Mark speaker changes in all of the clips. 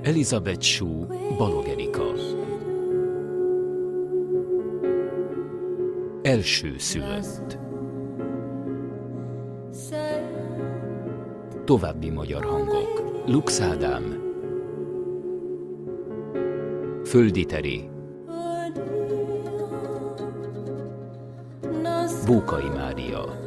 Speaker 1: Elizabeth Shue, Balog Erika. Első szülött. További magyar hangok. Lux Ádám, Földi Teri, Bókai Mária.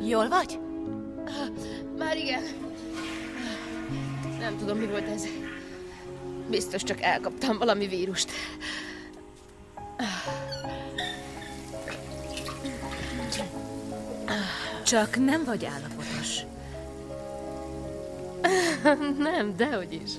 Speaker 2: Jól vagy?
Speaker 3: Már igen. Nem tudom, mi volt ez. Biztos csak elkaptam valami vírust.
Speaker 2: Csak nem vagy állapotos.
Speaker 3: Nem, dehogy is.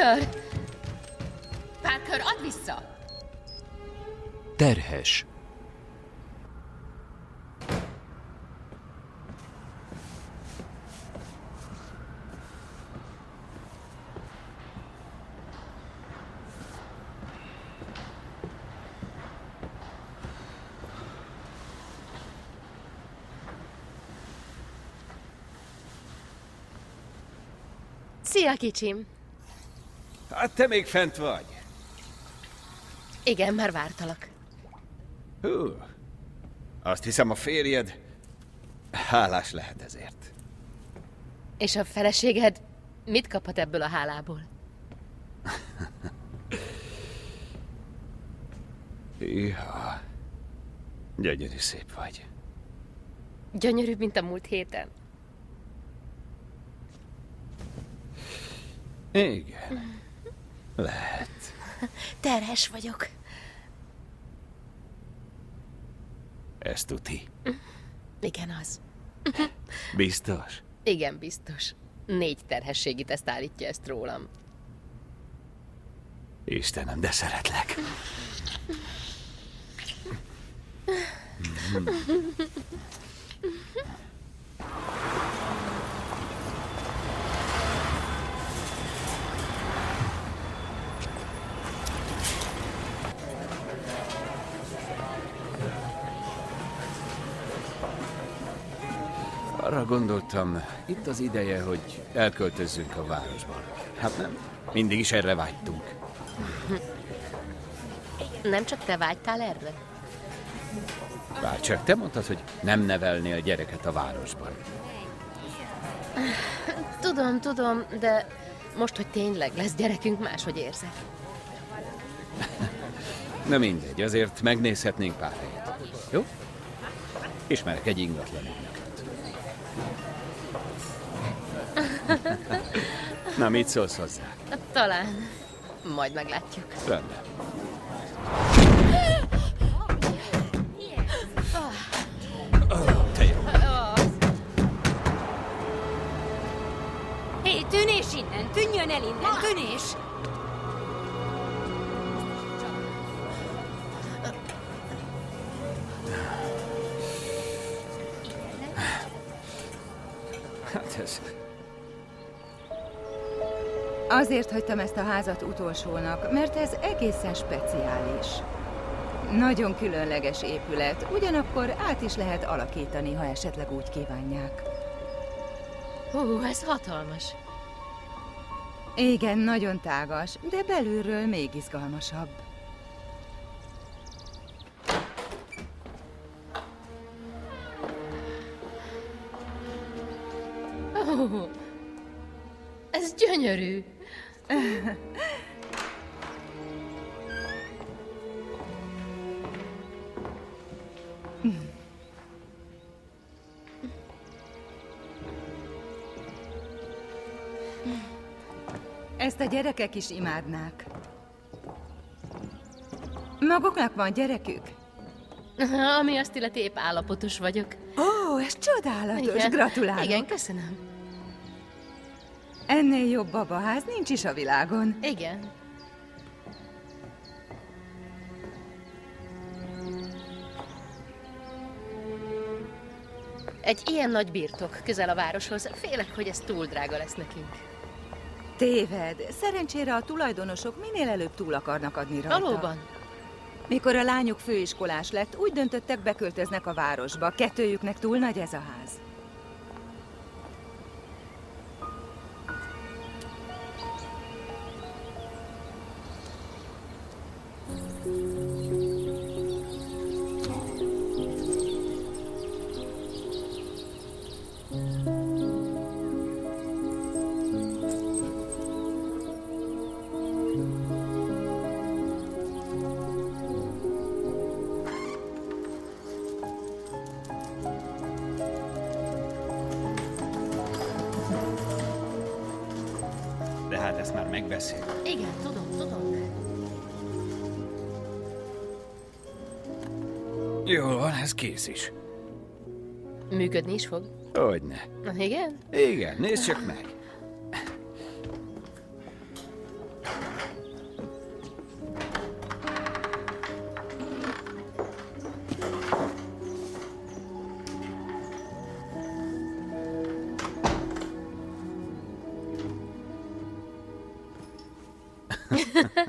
Speaker 3: Parker! Parker, add vissza!
Speaker 1: Terhes.
Speaker 3: Szia, kicsim!
Speaker 4: Hát te még fent vagy.
Speaker 3: Igen, már vártalak.
Speaker 4: Hú, azt hiszem a férjed hálás lehet ezért.
Speaker 3: És a feleséged mit kaphat ebből a hálából?
Speaker 4: Iha, gyönyörű szép vagy.
Speaker 3: Gyönyörűbb, mint a múlt héten.
Speaker 4: Igen, lehet.
Speaker 3: Terhes vagyok.
Speaker 4: Ez tuti.
Speaker 3: Igen, az.
Speaker 4: Biztos?
Speaker 3: Igen, biztos. 4 terhességi teszt állítja ezt rólam.
Speaker 4: Istenem, de szeretlek. Arra gondoltam, itt az ideje, hogy elköltözzünk a városba. Hát nem? Mindig is erre vágytunk.
Speaker 3: Nem csak te vágytál erre?
Speaker 4: Bárcsak te mondtad, hogy nem nevelnél gyereket a városban.
Speaker 3: Tudom, de most, hogy tényleg lesz gyerekünk, máshogy érzek.
Speaker 4: Na mindegy, azért megnézhetnénk pár helyet. Jó? Ismerek egy ingatlan ügynököt. Na, mit szólsz hozzá?
Speaker 3: Talán. Majd meglátjuk.
Speaker 4: Rendben. Te jó.
Speaker 2: Hé, tűnés innen! Tűnjön el innen! Tűnés!
Speaker 4: Hát ez...
Speaker 5: Azért hagytam ezt a házat utolsónak, mert ez egészen speciális. Nagyon különleges épület, ugyanakkor át is lehet alakítani, ha esetleg úgy kívánják.
Speaker 3: Ez hatalmas.
Speaker 5: Igen, nagyon tágas, de belülről még izgalmasabb.
Speaker 3: Ez gyönyörű.
Speaker 5: Ezt a gyerekek is imádnák. Maguknak van gyerekük?
Speaker 3: Ami azt illeti, épp állapotos vagyok.
Speaker 5: Ó, ez csodálatos, gratulálok.
Speaker 3: Igen, köszönöm.
Speaker 5: Ennél jobb babaház nincs is a világon.
Speaker 3: Igen. Egy ilyen nagy birtok közel a városhoz, félek, hogy ez túl drága lesz nekünk.
Speaker 5: Téved. Szerencsére a tulajdonosok minél előbb túl akarnak adni rajta.
Speaker 3: Valóban?
Speaker 5: Mikor a lányuk főiskolás lett, úgy döntöttek, beköltöznek a városba. Kettőjüknek túl nagy ez a ház.
Speaker 4: De hát ezt már megbeszélt.
Speaker 3: Igen, tudom.
Speaker 4: Jól van, ez kész is.
Speaker 3: Működni is fog?
Speaker 4: Hogyne.
Speaker 3: Igen?
Speaker 4: Igen, nézd csak meg.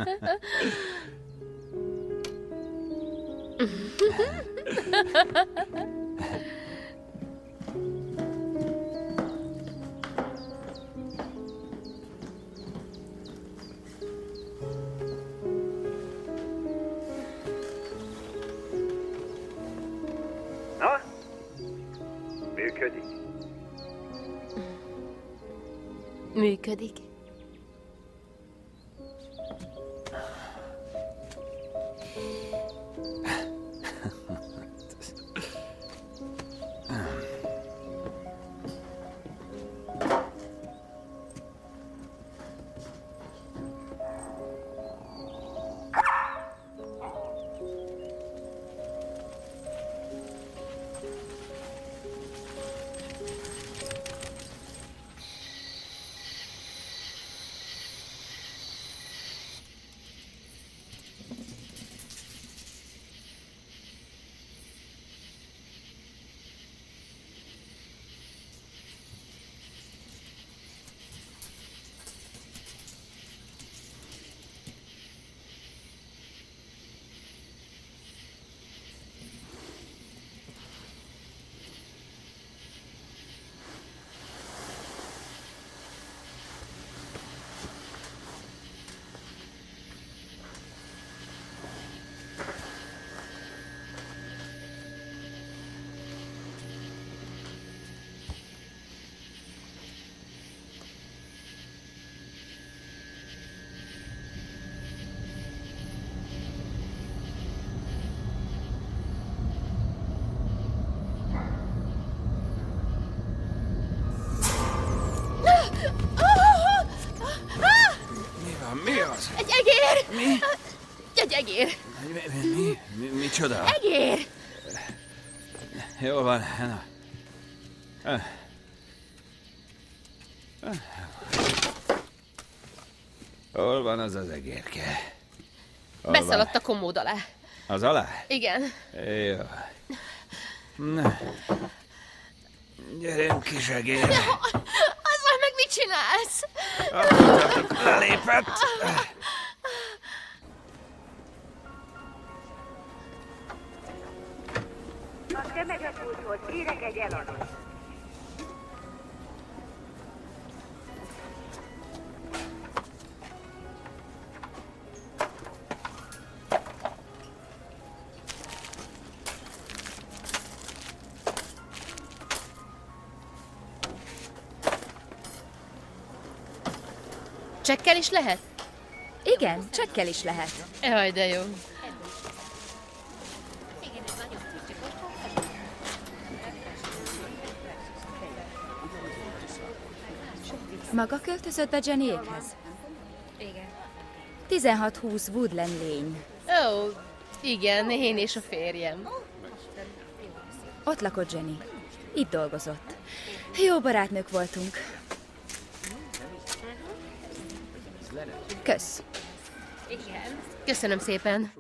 Speaker 6: Na? Működik.
Speaker 3: Működik.
Speaker 4: Mi az?
Speaker 3: Egy egér!
Speaker 4: Mi?
Speaker 3: Egy egér!
Speaker 4: Micsoda?
Speaker 3: Egér!
Speaker 4: Jól van, na. Hol van az az egérke?
Speaker 3: Beszaladt a komód alá.
Speaker 4: Az alá?
Speaker 3: Igen.
Speaker 4: Jó. Na. Gyerünk, kis egér.
Speaker 3: Azzal meg mit csinálsz?
Speaker 4: Lelépett.
Speaker 7: A szemegetúthoz kérek egy eladót.
Speaker 3: Csekkel is lehet?
Speaker 8: Igen, csekkel is lehet.
Speaker 3: Jaj, de jó.
Speaker 8: Maga költözött be Jennyékhez?
Speaker 3: Igen.
Speaker 8: 1620 Woodland Lane.
Speaker 3: Ó, igen, én és a férjem.
Speaker 8: Ott lakott Jenny. Itt dolgozott. Jó barátnők voltunk. Kösz.
Speaker 3: Köszönöm szépen.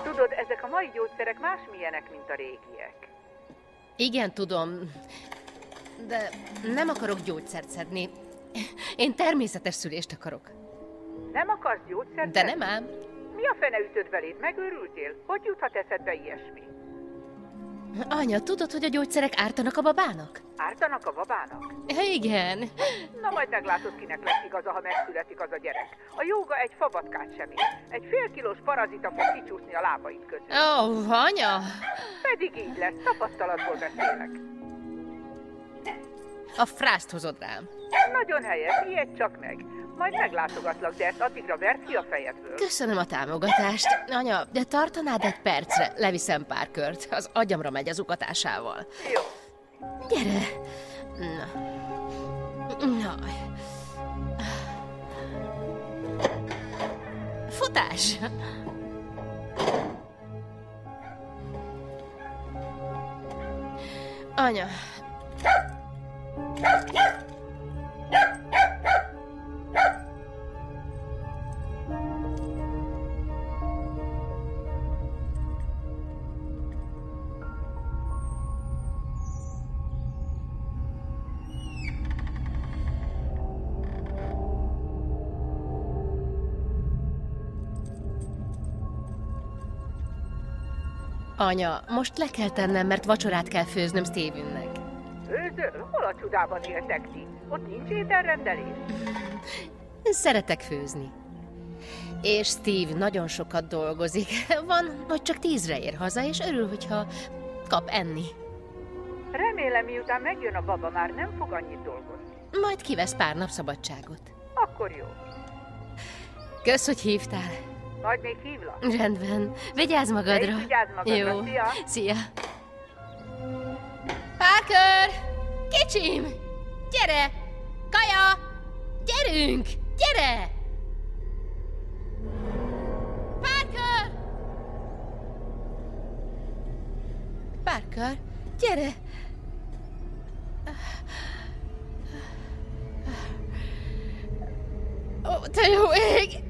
Speaker 7: Tudod, ezek a mai gyógyszerek másmilyenek, mint a régiek.
Speaker 3: Igen, tudom. De nem akarok gyógyszert szedni. Én természetes szülést akarok.
Speaker 7: Nem akarsz gyógyszert?
Speaker 3: De nem ám.
Speaker 7: Mi a fene ütött beléd? Megőrültél? Hogy juthat eszedbe ilyesmi?
Speaker 3: Anya, tudod, hogy a gyógyszerek ártanak a babának?
Speaker 7: Ártanak a babának?
Speaker 3: Igen.
Speaker 7: Na majd meglátod, kinek lesz igaza, ha megszületik az a gyerek. A jóga egy fabatkát sem ér. Egy félkilós parazita fog kicsúszni a lábaid közül.
Speaker 3: Ó, anya!
Speaker 7: Pedig így lesz, tapasztalatból beszélek.
Speaker 3: A frászt hozod rám.
Speaker 7: Nagyon helyes, ijedj csak meg. Majd meglátogatlak, de ezt addigra verd ki a fejedből.
Speaker 3: Köszönöm a támogatást. Anya, de tartanád egy percre? Leviszem pár kört. Az agyamra megy az ukatásával.
Speaker 7: Jó.
Speaker 3: Gyere! Na. Futás! Anya. Anya, most le kell tennem, mert vacsorát kell főznöm Stevennek.
Speaker 7: Főzöl? Hol a csodában éltek ti? Ott nincs ételrendelés?
Speaker 3: Szeretek főzni. És Steve nagyon sokat dolgozik. Van, hogy csak 10-re ér haza, és örül, hogyha kap enni.
Speaker 7: Remélem, miután megjön a baba, már nem fog annyit dolgozni.
Speaker 3: Majd kivesz pár nap szabadságot.
Speaker 7: Akkor jó.
Speaker 3: Kösz, hogy hívtál.
Speaker 7: Majd még hívlak.
Speaker 3: Rendben. Vigyázz magadra.
Speaker 7: Te is vigyázz magadra.
Speaker 3: Jó.
Speaker 7: Szia.
Speaker 3: Szia. Parker! Kicsim! Gyere! Kaja! Gyerünk! Gyere! Parker! Parker, gyere! Ó, te jó ég!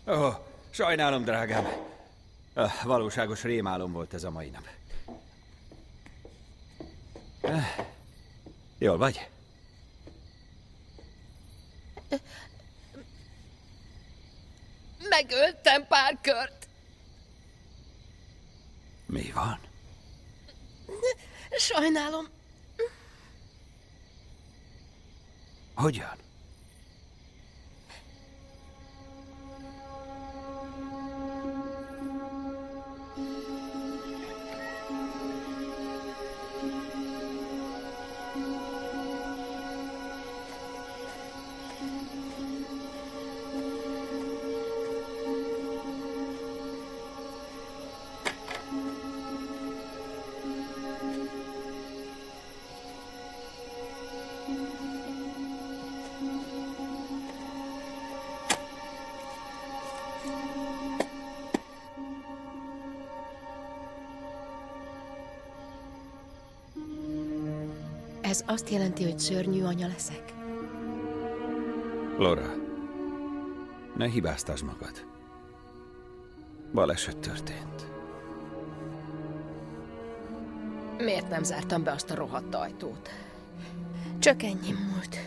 Speaker 4: Ó, sajnálom, drágám. Valóságos rémálom volt ez a mai nap. Jól vagy?
Speaker 3: Megöltem Parkert.
Speaker 4: Mi van?
Speaker 3: Sajnálom.
Speaker 4: Hogyan?
Speaker 3: Ez azt jelenti, hogy szörnyű anya leszek?
Speaker 4: Laura, ne hibáztasd magad. Baleset történt.
Speaker 3: Miért nem zártam be azt a rohadt ajtót? Csak ennyi múlt.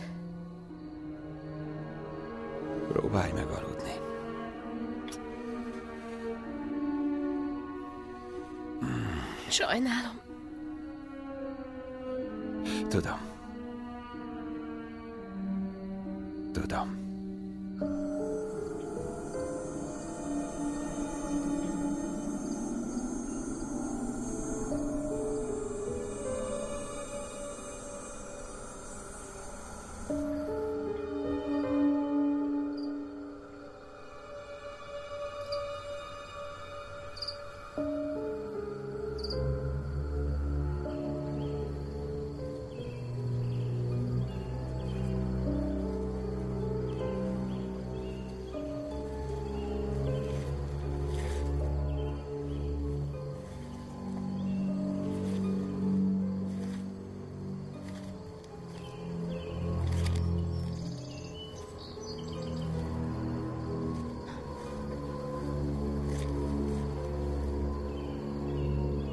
Speaker 4: Próbálj meg aludni.
Speaker 3: Sajnálom.
Speaker 4: Tudom. Tudom.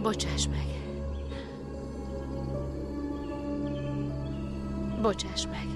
Speaker 3: Bocsáss meg. Bocsáss meg.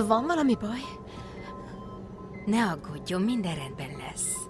Speaker 3: Van valami baj?
Speaker 2: Ne aggódjon, minden rendben lesz.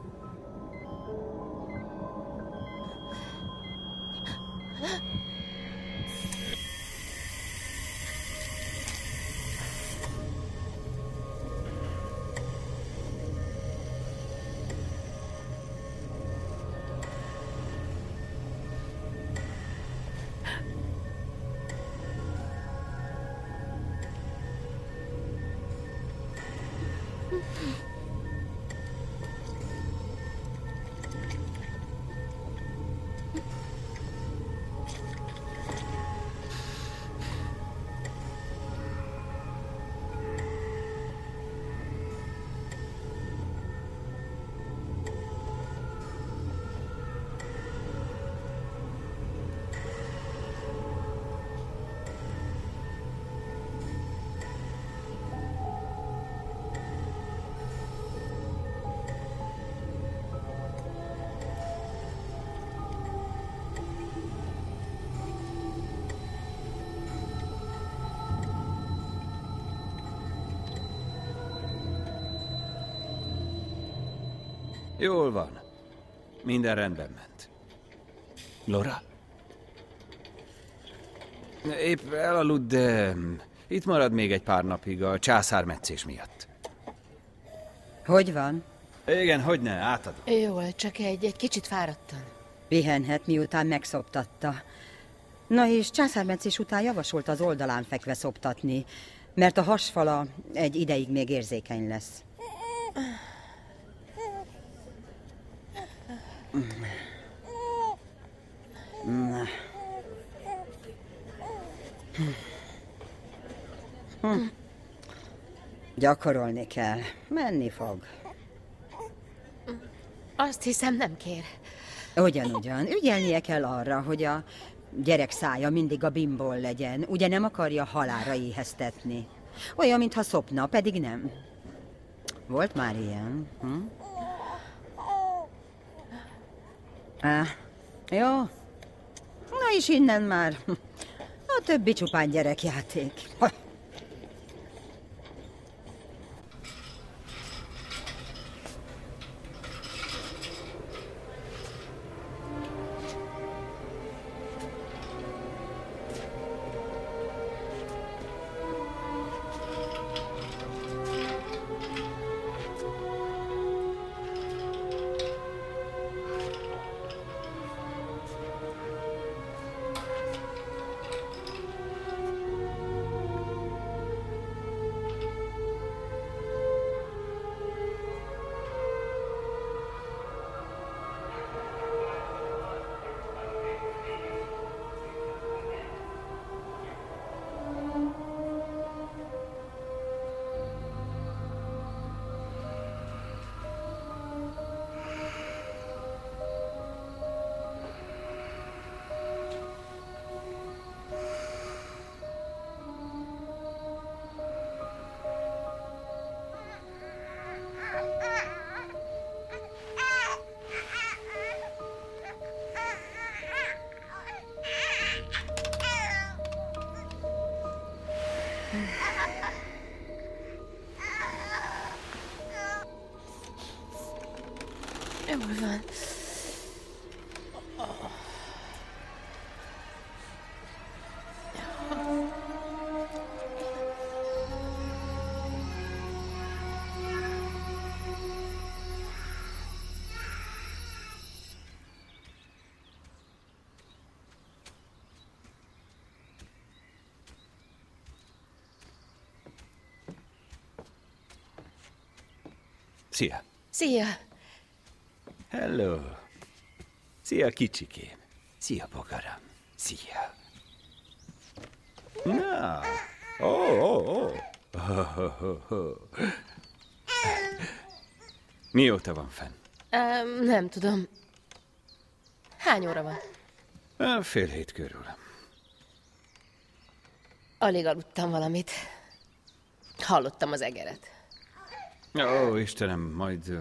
Speaker 4: Jól van. Minden rendben ment. Laura? Épp elaludt, de itt marad még egy pár napig a császármetszés miatt.
Speaker 9: Hogy van?
Speaker 4: Igen, hogyne, átadom.
Speaker 3: Jól, csak egy kicsit fáradtan.
Speaker 9: Pihenhet, miután megszoptatta. Na és császármetszés után javasolt az oldalán fekve szoptatni, mert a hasfala egy ideig még érzékeny lesz. Gyakorolni kell. Menni fog.
Speaker 3: Azt hiszem, nem kér.
Speaker 9: Ugyan. Ügyelnie kell arra, hogy a gyerek szája mindig a bimból legyen. Ugye nem akarja halálra éheztetni. Olyan, mintha szopna, pedig nem. Volt már ilyen? Jó. Na és innen már. A többi csupán gyerekjáték.
Speaker 3: Jól van.
Speaker 4: Szia!
Speaker 3: Szia!
Speaker 4: Hello! Szia, kicsikém! Szia, bogaram! Szia! Na! Mióta van fenn?
Speaker 3: Nem tudom. Hány óra van?
Speaker 4: 6:30 körül.
Speaker 3: Alig aludtam valamit. Hallottam az egeret.
Speaker 4: Ó, Istenem, majd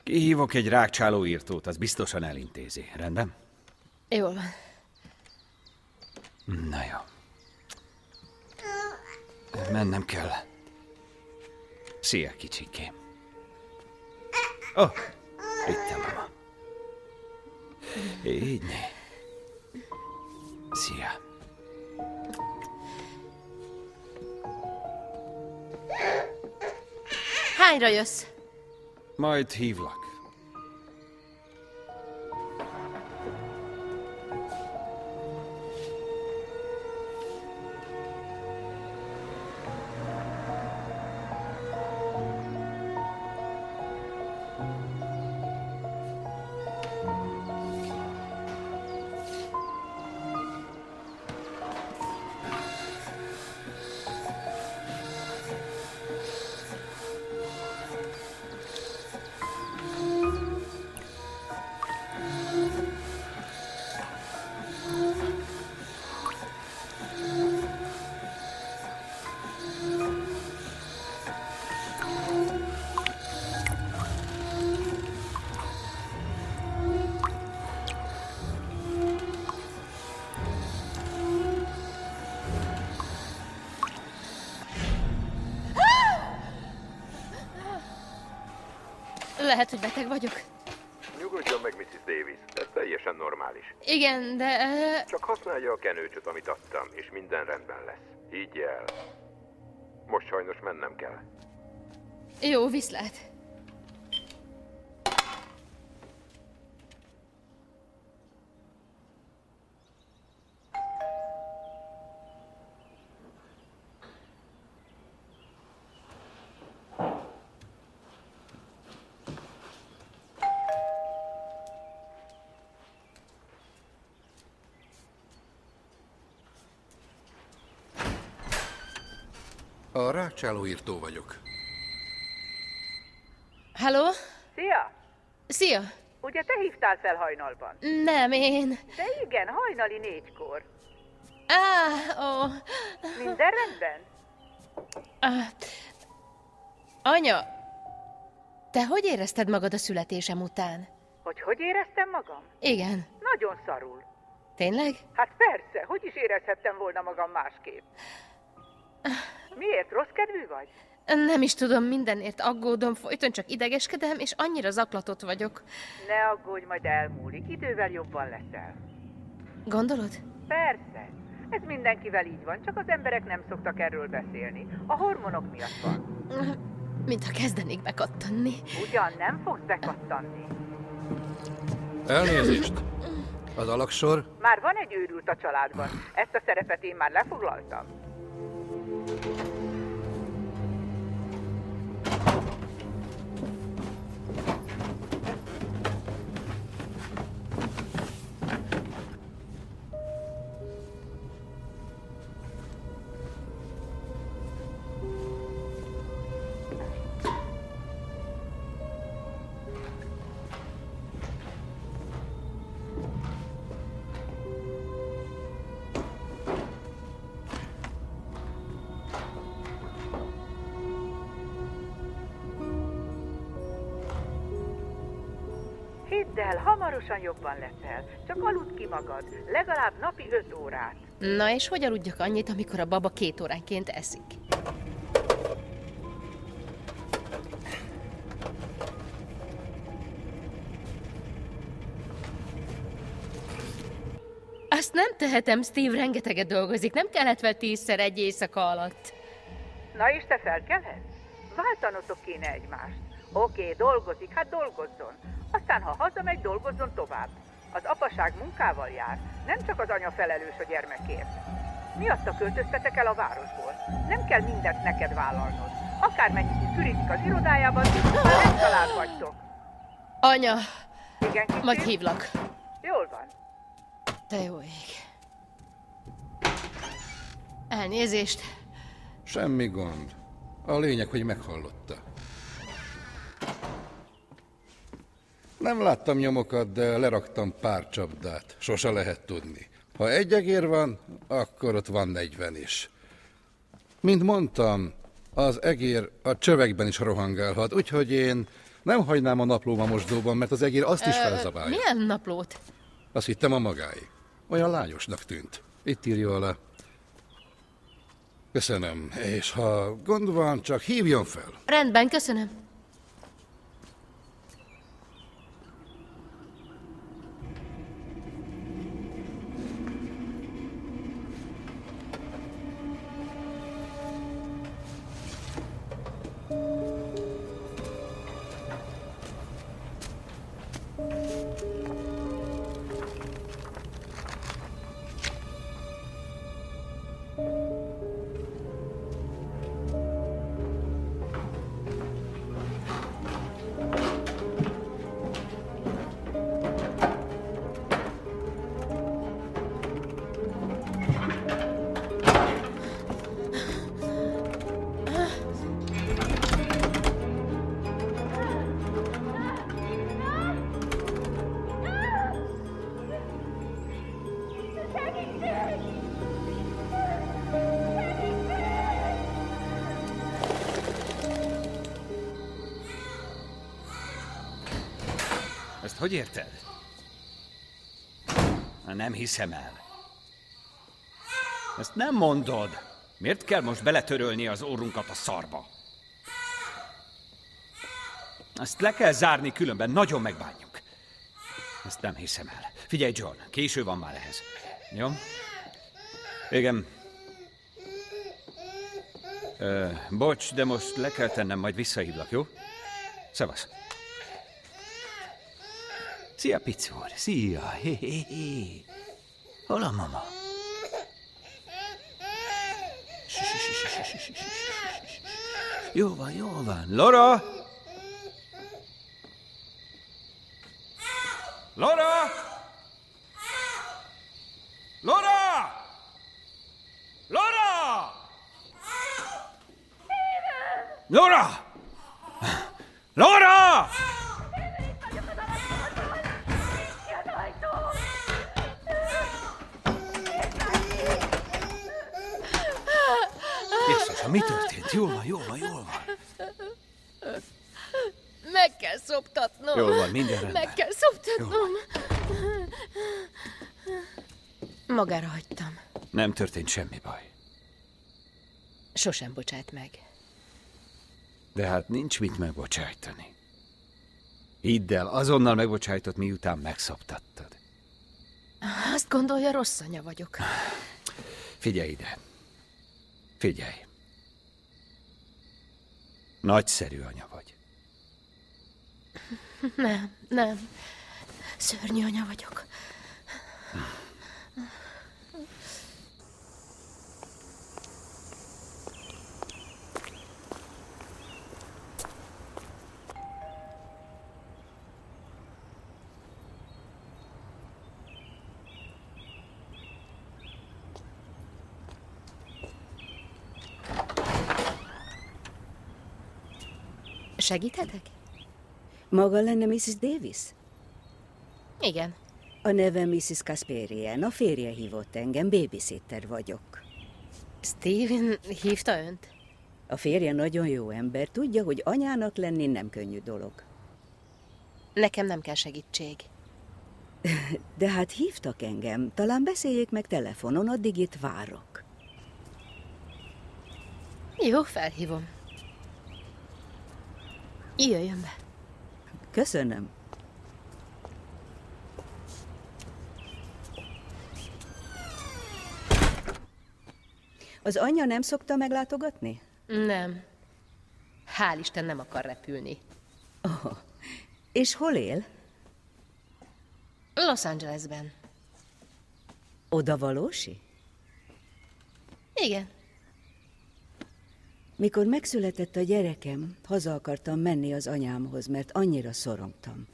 Speaker 4: kihívok egy rákcsálóírtót, az biztosan elintézi. Rendben?
Speaker 3: Jól van.
Speaker 4: Na jó. Mennem kell. Szia, kicsikém. Itt a mama. Így né. Szia.
Speaker 3: Hányra jössz?
Speaker 4: Majd hívlak.
Speaker 3: Lehet, hogy beteg vagyok.
Speaker 10: Nyugodjon meg, Mrs. Davis. Ez teljesen normális.
Speaker 3: Igen, de...
Speaker 10: Csak használja a kenőcsöt, amit adtam, és minden rendben lesz. Higgy el. Most sajnos mennem kell.
Speaker 3: Jó, viszlát.
Speaker 11: A rákcsálóírtó vagyok.
Speaker 3: Halló?
Speaker 7: Szia!
Speaker 3: Szia!
Speaker 7: Ugye te hívtál fel hajnalban?
Speaker 3: Nem, én...
Speaker 7: De igen, hajnali 4-kor.
Speaker 3: Ó...
Speaker 7: Minden rendben?
Speaker 3: Anya, te hogy érezted magad a születésem után?
Speaker 7: Hogy éreztem magam?
Speaker 3: Igen.
Speaker 7: Nagyon szarul.
Speaker 3: Tényleg?
Speaker 7: Hát persze, hogy is érezhettem volna magam másképp? Miért? Rossz kedvű vagy?
Speaker 3: Nem is tudom, mindenért aggódom, folyton csak idegeskedem, és annyira zaklatott vagyok.
Speaker 7: Ne aggódj, majd elmúlik, idővel jobban leszel.
Speaker 3: Gondolod?
Speaker 7: Persze. Ez mindenkivel így van, csak az emberek nem szoktak erről beszélni. A hormonok miatt van.
Speaker 3: Mintha kezdenék bekattanni.
Speaker 7: Ugyan nem fogsz bekattanni.
Speaker 11: Elnézést. Az alaksor?
Speaker 7: Már van egy őrült a családban. Ezt a szerepet én már lefoglaltam. Hidd el, hamarosan jobban leszel. Csak aludd ki magad, legalább napi 5 órát.
Speaker 3: Na és hogy aludjak annyit, amikor a baba 2 óránként eszik? Azt nem tehetem, Steve rengeteget dolgozik, nem kellett fel 10-szer egy éjszaka alatt.
Speaker 7: Na és te felkelhetsz? Váltanotok kéne egymást. Oké, dolgozik, hát dolgozzon. Aztán, ha hazamegy, dolgozzon tovább. Az apaság munkával jár, nem csak az anya felelős a gyermekért. Miatta költöztetek el a városból? Nem kell mindent neked vállalnod. Akármennyit is ürítik az irodájában, már egy család vagytok.
Speaker 3: Anya,
Speaker 7: igen, kicsim?
Speaker 3: Majd hívlak.
Speaker 7: Jól van.
Speaker 3: Te jó ég. Elnézést.
Speaker 11: Semmi gond. A lényeg, hogy meghallotta. Nem láttam nyomokat, de leraktam pár csapdát. Sose lehet tudni. Ha egy egér van, akkor ott van 40 is. Mint mondtam, az egér a csövekben is rohangálhat, úgyhogy én nem hagynám a naplóm a mosdóban, mert az egér azt is felzabálja.
Speaker 3: Milyen naplót?
Speaker 11: Azt hittem a magáé. Olyan lányosnak tűnt. Itt írja alá. Köszönöm, és ha gond van, csak hívjon fel.
Speaker 3: Rendben, köszönöm.
Speaker 4: Ezt hogy érted? Nem hiszem el. Ezt nem mondod. Miért kell most beletörölni az orrunkat a szarba? Ezt le kell zárni, különben nagyon megbánjuk. Ezt nem hiszem el. Figyelj, John, késő van már ehhez. Jó? Igen. Bocs, de most le kell tennem, majd visszahívlak, jó? Szevasz. Szia, Picúr! Szia! Hé. Hol a mama? Jó van, jó van. Laura! Laura! Laura! Laura! Laura! Laura! Jézusom, mi történt? Jól van, jól van, jól van.
Speaker 3: Meg kell szoptatnom.
Speaker 4: Jól van, minden rendben.
Speaker 3: Meg kell szoptatnom. Magára hagytam.
Speaker 4: Nem történt semmi baj.
Speaker 3: Sosem bocsát meg.
Speaker 4: De hát nincs mit megbocsájtani. Hidd el, azonnal megbocsájtott, miután megszoptattad.
Speaker 3: Azt gondolja, rossz anya vagyok.
Speaker 4: Figyelj ide. Figyelj. Nagyszerű anya vagy.
Speaker 3: Nem. Szörnyű anya vagyok. Segíthetek?
Speaker 12: Maga lenne Mrs. Davis?
Speaker 3: Igen.
Speaker 12: A nevem Mrs. Kasparian. A férje hívott engem, babysitter vagyok.
Speaker 3: Steven hívta önt?
Speaker 12: A férje nagyon jó ember, tudja, hogy anyának lenni nem könnyű dolog.
Speaker 3: Nekem nem kell segítség.
Speaker 12: De hát hívtak engem, talán beszéljék meg telefonon, addig itt várok.
Speaker 3: Jó, felhívom. Jöjjön be.
Speaker 12: Köszönöm. Az anyja nem szokta meglátogatni?
Speaker 3: Nem. Hál' Isten nem akar repülni.
Speaker 12: Oh. És hol él?
Speaker 3: Los Angelesben.
Speaker 12: Oda valósi?
Speaker 3: Igen.
Speaker 12: Mikor megszületett a gyerekem, haza akartam menni az anyámhoz, mert annyira szorongtam.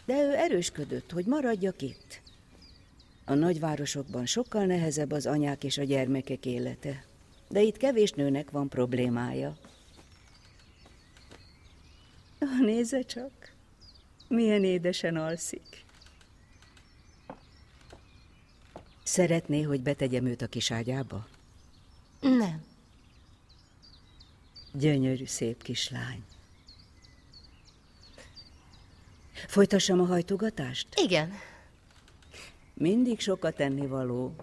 Speaker 12: De ő erősködött, hogy maradjak itt. A nagyvárosokban sokkal nehezebb az anyák és a gyermekek élete, de itt kevés nőnek van problémája. Nézze csak, milyen édesen alszik. Szeretné, hogy betegyem őt a kis ágyába?
Speaker 3: Nem.
Speaker 12: Gyönyörű, szép kislány. Folytassam a hajtogatást?
Speaker 3: Igen.
Speaker 12: Mindig sokat ennivaló.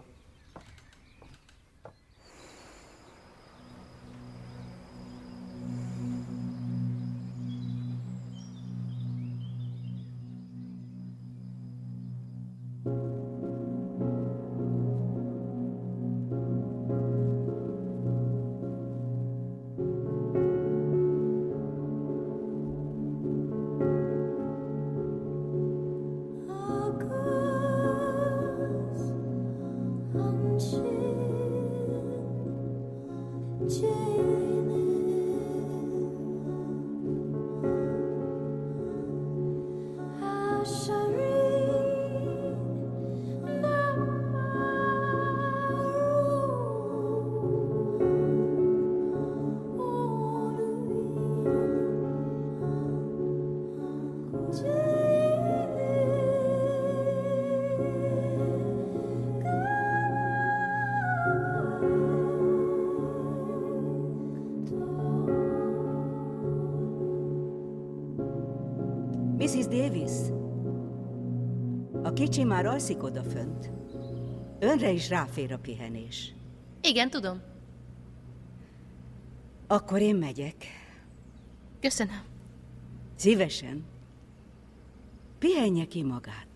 Speaker 12: Mrs. Davis, a kicsi már alszik odafönt. Önre is ráfér a pihenés.
Speaker 3: Igen, tudom.
Speaker 12: Akkor én megyek.
Speaker 3: Köszönöm.
Speaker 12: Szívesen. Pihenje ki magát.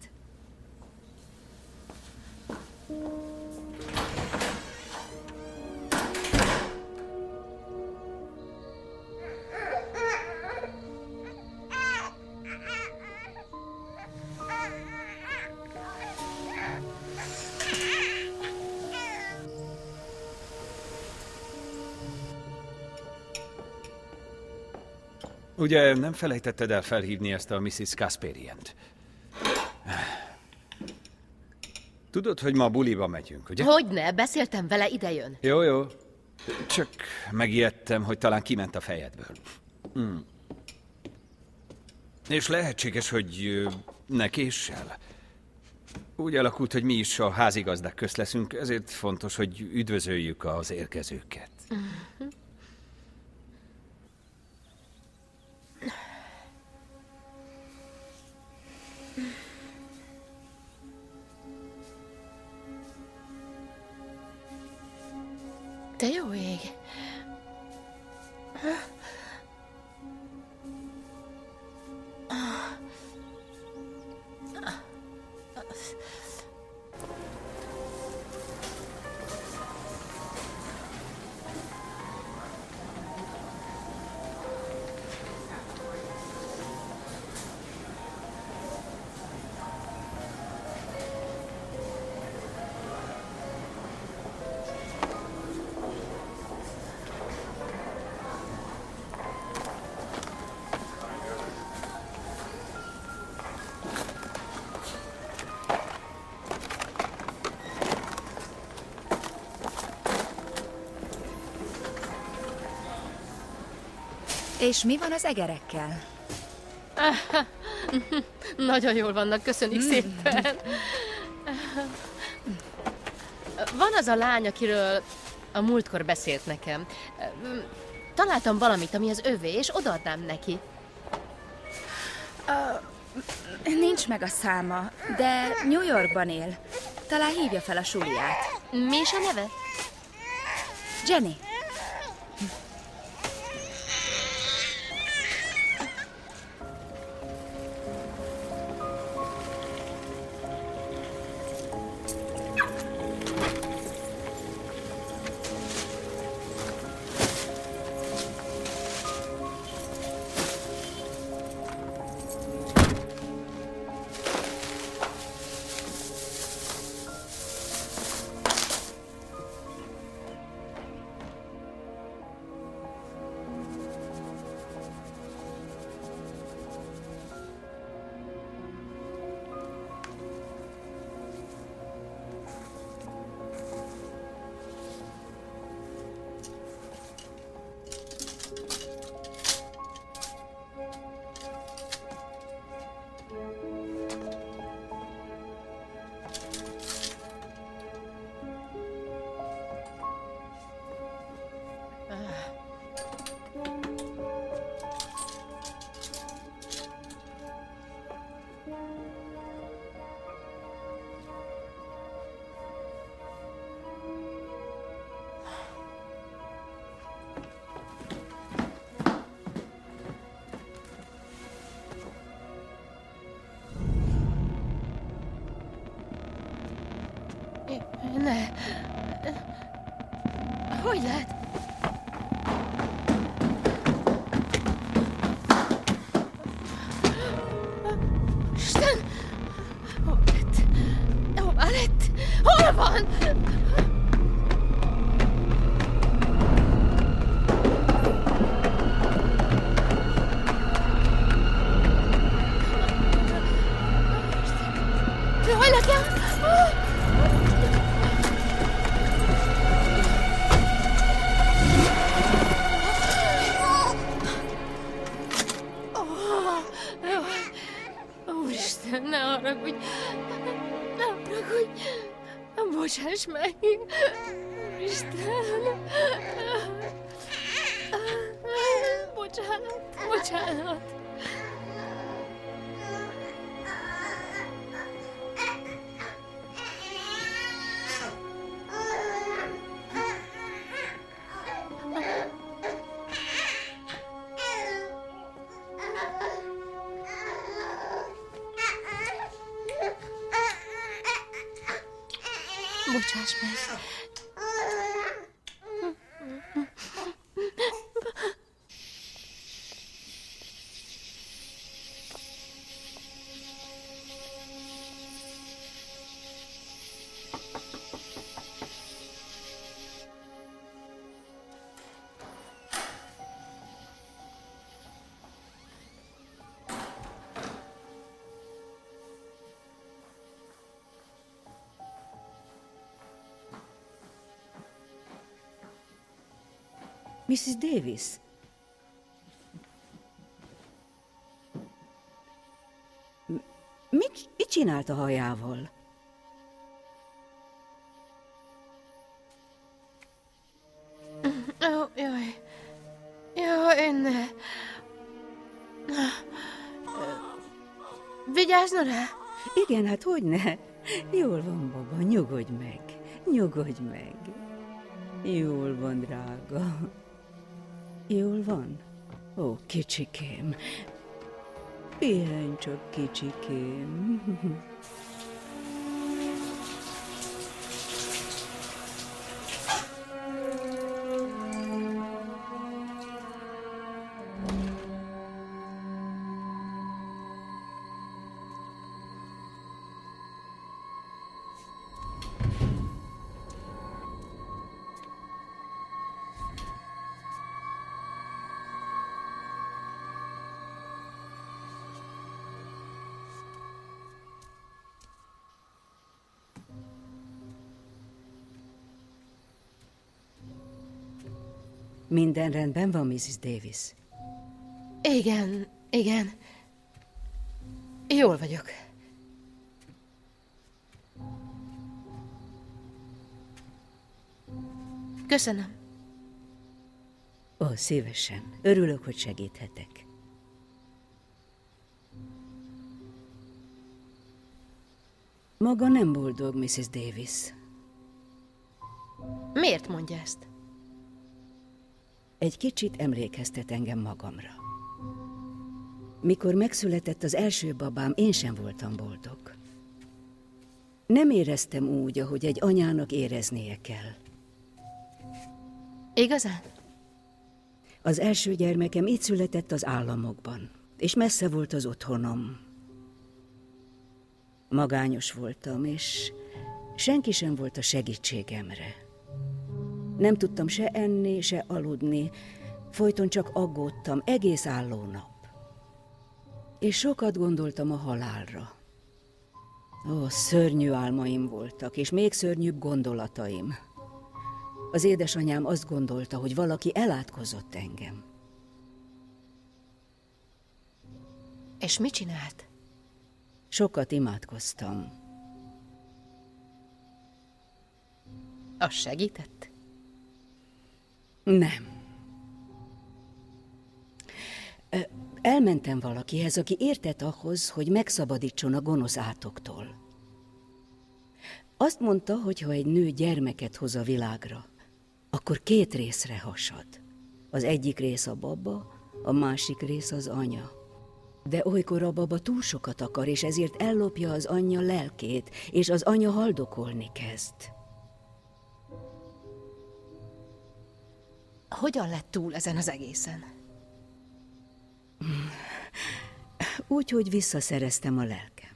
Speaker 4: Ugye nem felejtetted el felhívni ezt a Mrs. Kaspariant? Tudod, hogy ma buliba megyünk, ugye?
Speaker 3: Hogyne, beszéltem vele, idejön.
Speaker 4: Jó. Csak megijedtem, hogy talán kiment a fejedből. És lehetséges, hogy ne késsel. Úgy alakult, hogy mi is a házigazdák közt leszünk, ezért fontos, hogy üdvözöljük az érkezőket.
Speaker 3: Te jó ég!
Speaker 8: És mi van az egerekkel?
Speaker 3: Nagyon jól vannak, köszönjük szépen. Van az a lány, akiről a múltkor beszélt nekem. Találtam valamit, ami az övé, és odaadnám neki.
Speaker 8: Nincs meg a száma, de New Yorkban él. Talán hívja fel a suliát.
Speaker 3: Mi is a neve?
Speaker 8: Jenny.
Speaker 3: Ne. Hogy lehet? Isten! Hol lett? Hová lett? Hol van? Hol lett? Ne haragudj! Ne haragudj! Bocsáss meg! Isten! Bocsánat! Bocsánat! Bocsáss meg!
Speaker 12: Mrs. Davis? Mit csinált a hajával?
Speaker 3: Jaj. Jaj, ne. Vigyázzna rá?
Speaker 12: Igen, hát hogyne? Jól van, baba, nyugodj meg. Nyugodj meg. Jól van, drága. Jól van? Ó, kicsikém. Pihenj csak, kicsikém. Minden rendben van, Mrs. Davis?
Speaker 3: Igen, igen. Jól vagyok. Köszönöm.
Speaker 12: Ó, szívesen. Örülök, hogy segíthetek. Maga nem boldog, Mrs. Davis.
Speaker 3: Miért mondja ezt?
Speaker 12: Egy kicsit emlékeztet engem magamra. Mikor megszületett az első babám, én sem voltam boldog. Nem éreztem úgy, ahogy egy anyának éreznie kell.
Speaker 3: Igazán?
Speaker 12: Az első gyermekem itt született az államokban, és messze volt az otthonom. Magányos voltam, és senki sem volt a segítségemre. Nem tudtam se enni, se aludni, folyton csak aggódtam, egész álló nap. És sokat gondoltam a halálra. Ó, szörnyű álmaim voltak, és még szörnyűbb gondolataim. Az édesanyám azt gondolta, hogy valaki elátkozott engem.
Speaker 3: És mit csinált?
Speaker 12: Sokat imádkoztam.
Speaker 3: Az segített?
Speaker 12: Nem. Elmentem valakihez, aki értett ahhoz, hogy megszabadítson a gonosz átoktól. Azt mondta, hogy ha egy nő gyermeket hoz a világra, akkor 2 részre hasad. Az egyik rész a baba, a másik rész az anya. De olykor a baba túl sokat akar, és ezért ellopja az anyja lelkét, és az anya haldokolni kezd.
Speaker 3: Hogyan lett túl ezen az egészen?
Speaker 12: Úgy, hogy visszaszereztem a lelkem.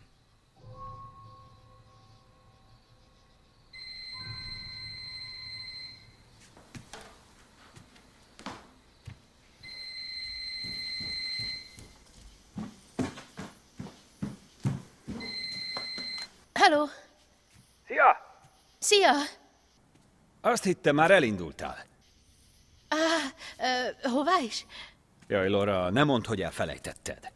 Speaker 3: Hello!
Speaker 4: Szia!
Speaker 3: Szia!
Speaker 4: Azt hittem, már elindultál.
Speaker 3: Hová is?
Speaker 4: Jaj, Laura, ne mondd, hogy elfelejtetted.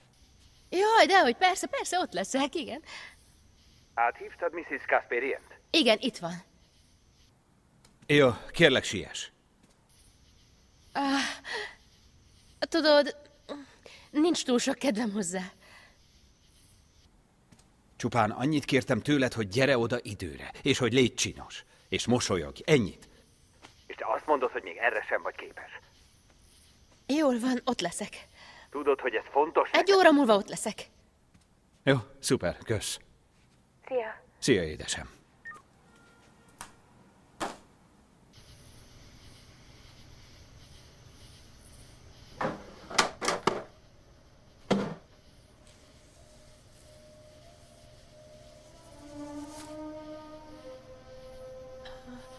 Speaker 3: Jaj, dehogy, persze, ott leszek, igen.
Speaker 6: Áthívtad Mrs. Kasperient?
Speaker 3: Igen, itt van.
Speaker 4: Jó, kérlek, siess.
Speaker 3: Tudod, nincs túl sok kedvem hozzá.
Speaker 4: Csupán annyit kértem tőled, hogy gyere oda időre, és hogy légy csinos, és mosolyogj, ennyit.
Speaker 6: És te azt mondod, hogy még erre sem vagy képes.
Speaker 3: Jól van, ott leszek.
Speaker 6: Tudod, hogy ez fontos?
Speaker 3: 1 óra múlva ott leszek.
Speaker 4: Jó, szuper, kösz.
Speaker 3: Szia.
Speaker 4: Szia, édesem.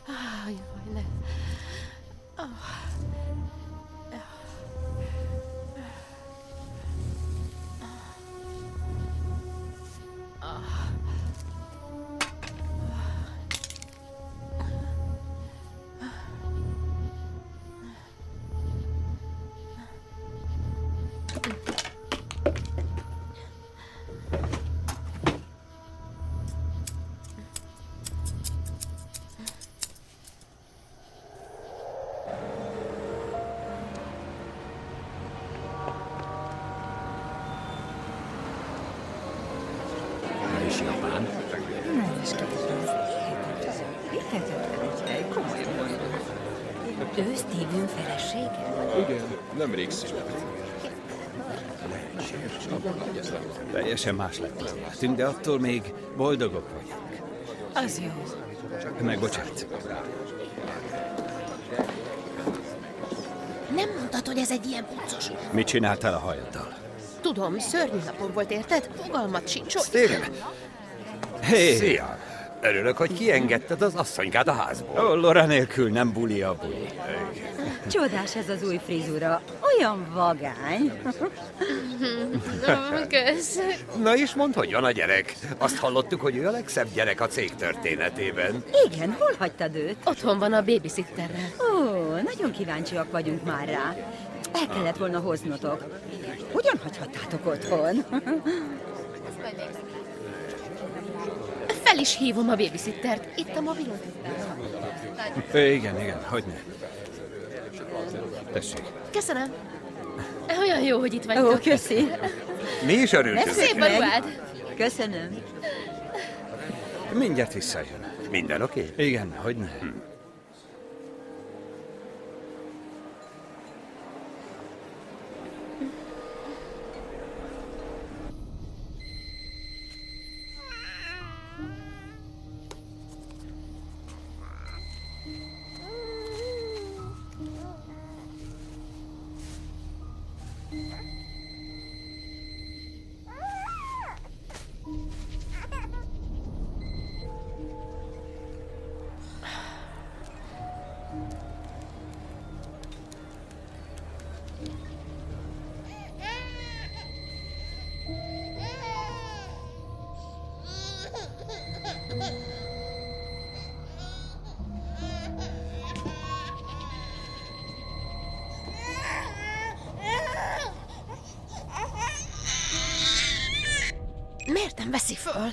Speaker 3: Jaj, ne.
Speaker 1: És Japán?
Speaker 5: Nem is hihetetlen, komolyan mondom.
Speaker 2: Ő Steven felesége?
Speaker 13: Igen, nemrég született.
Speaker 4: Teljesen más lett az életünk, de attól még boldogok vagyunk.
Speaker 2: Az jó.
Speaker 4: Megbocsát.
Speaker 3: Nem mondtad, hogy ez egy ilyen puccos.
Speaker 4: Mit csináltál a hajaddal?
Speaker 3: Tudom, szörnyű napom volt, érted? Fogalmat sincs, hogy...
Speaker 14: Steven!
Speaker 4: Hé!
Speaker 14: Szia! Örülök, hogy kiengedted az asszonykát a házból.
Speaker 4: Ó, Laura nélkül nem buli a buli.
Speaker 9: Csodás ez az új frizura. Olyan vagány.
Speaker 3: Kösz.
Speaker 14: Na és mondd, hogy van a gyerek. Azt hallottuk, hogy ő a legszebb gyerek a cég történetében.
Speaker 9: Igen, hol hagytad őt?
Speaker 3: Otthon van a babysitterrel.
Speaker 9: Ó, nagyon kíváncsiak vagyunk már rá. El kellett volna hoznotok. Hogyan hagyhattátok otthon?
Speaker 3: Fel is hívom a babysittert. Itt a mobilon.
Speaker 4: Igen, hogyne. Tessék.
Speaker 3: Köszönöm. Olyan jó, hogy itt vagytok.
Speaker 9: Ó, köszi.
Speaker 14: Mi is örültünk.
Speaker 3: Szép a ruhád.
Speaker 9: Köszönöm.
Speaker 4: Mindjárt visszajön.
Speaker 14: Minden oké?
Speaker 4: Igen, hogyne.
Speaker 3: Miért nem veszi föl?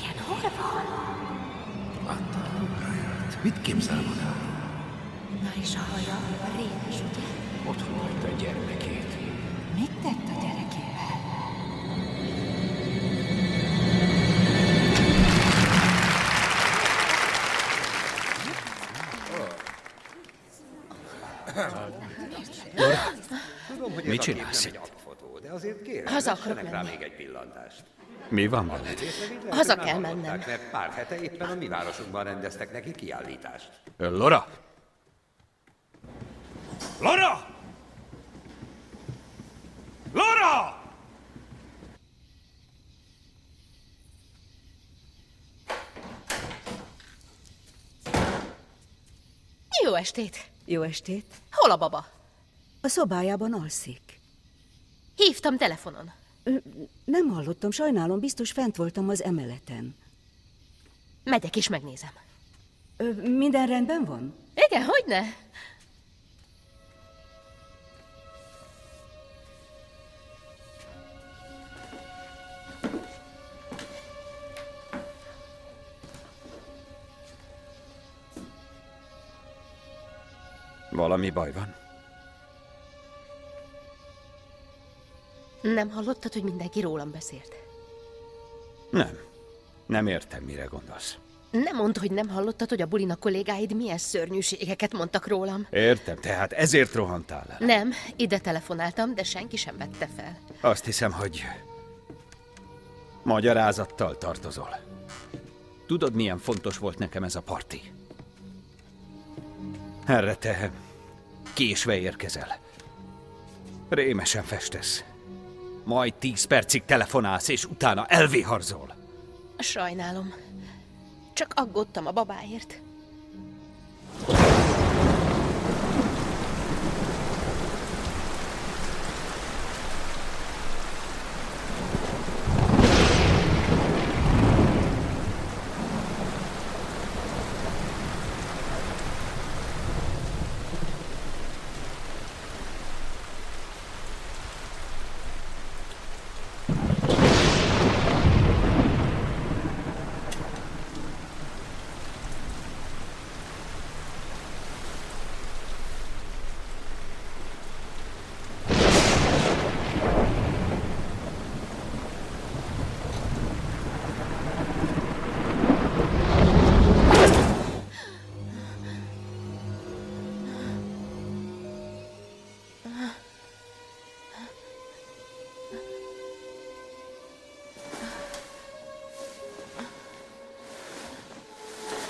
Speaker 2: Igen, hol van?
Speaker 13: Adta a munkáját. Mit képzel magáról?
Speaker 2: Na és a haja? Rémes, ugye?
Speaker 1: Otthon hagyta a gyermekét.
Speaker 2: Mit tett a gyerekével?
Speaker 14: Tudom, hogy
Speaker 4: mit
Speaker 14: ez a kép
Speaker 4: csinálsz
Speaker 14: nem egy
Speaker 4: itt?
Speaker 14: alapfotó, de azért kérem,
Speaker 3: Haza akarok
Speaker 14: vessenek rá
Speaker 3: menni.
Speaker 14: még egy pillantást.
Speaker 4: Mi van veled?
Speaker 3: Haza kell mennem.
Speaker 14: Mert pár hete éppen a mi városunkban rendeztek neki kiállítást.
Speaker 4: Laura!
Speaker 14: Laura! Laura!
Speaker 3: Jó estét.
Speaker 12: Jó estét.
Speaker 3: Hol a baba?
Speaker 12: A szobájában alszik.
Speaker 3: Hívtam telefonon.
Speaker 12: Nem hallottam, sajnálom, biztos fent voltam az emeleten.
Speaker 3: Megyek és megnézem.
Speaker 12: Minden rendben van?
Speaker 3: Igen, hogyne?
Speaker 4: Valami baj van?
Speaker 3: Nem hallottad, hogy mindenki rólam beszélt?
Speaker 4: Nem. Nem értem, mire gondolsz.
Speaker 3: Nem mondd, hogy nem hallottad, hogy a bulin a kollégáid milyen szörnyűségeket mondtak rólam.
Speaker 4: Értem, tehát ezért rohantál el.
Speaker 3: Nem, ide telefonáltam, de senki sem vette fel.
Speaker 4: Azt hiszem, hogy magyarázattal tartozol. Tudod, milyen fontos volt nekem ez a parti? Erre te késve érkezel. Rémesen festesz. Majd 10 percig telefonálsz, és utána elviharzol.
Speaker 3: Sajnálom. Csak aggódtam a babáért.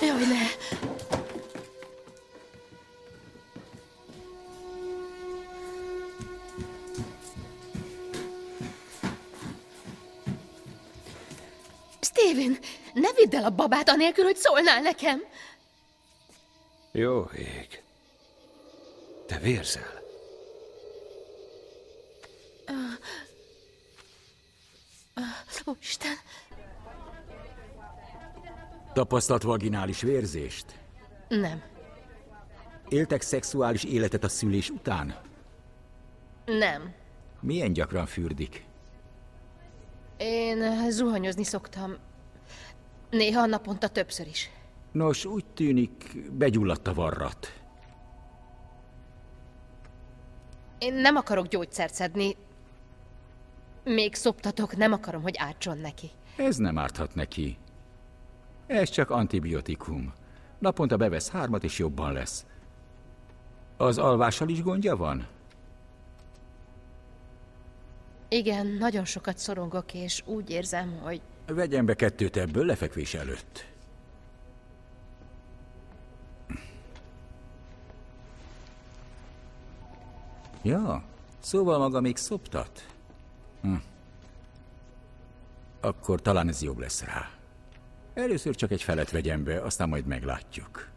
Speaker 3: Jaj, ne! Steven, ne vidd el a babát anélkül, hogy szólnál nekem!
Speaker 4: Jó ég. Te vérzel.
Speaker 3: Ó, Isten!
Speaker 1: Tapasztalt vaginális vérzést?
Speaker 3: Nem.
Speaker 1: Éltek szexuális életet a szülés után?
Speaker 3: Nem.
Speaker 1: Milyen gyakran fürdik?
Speaker 3: Én zuhanyozni szoktam. Néha naponta többször is.
Speaker 1: Nos, úgy tűnik, begyulladt a varrat.
Speaker 3: Én nem akarok gyógyszert szedni. Még szoptatok, nem akarom, hogy ártson neki.
Speaker 1: Ez nem árthat neki. Ez csak antibiotikum. Naponta bevesz 3 és jobban lesz. Az alvással is gondja van?
Speaker 3: Igen, nagyon sokat szorongok, és úgy érzem, hogy...
Speaker 1: Vegyen be 2 ebből lefekvés előtt. Ja, szóval maga még szoptat? Akkor talán ez jobb lesz rá. Először csak egy felet vegyen be, aztán majd meglátjuk.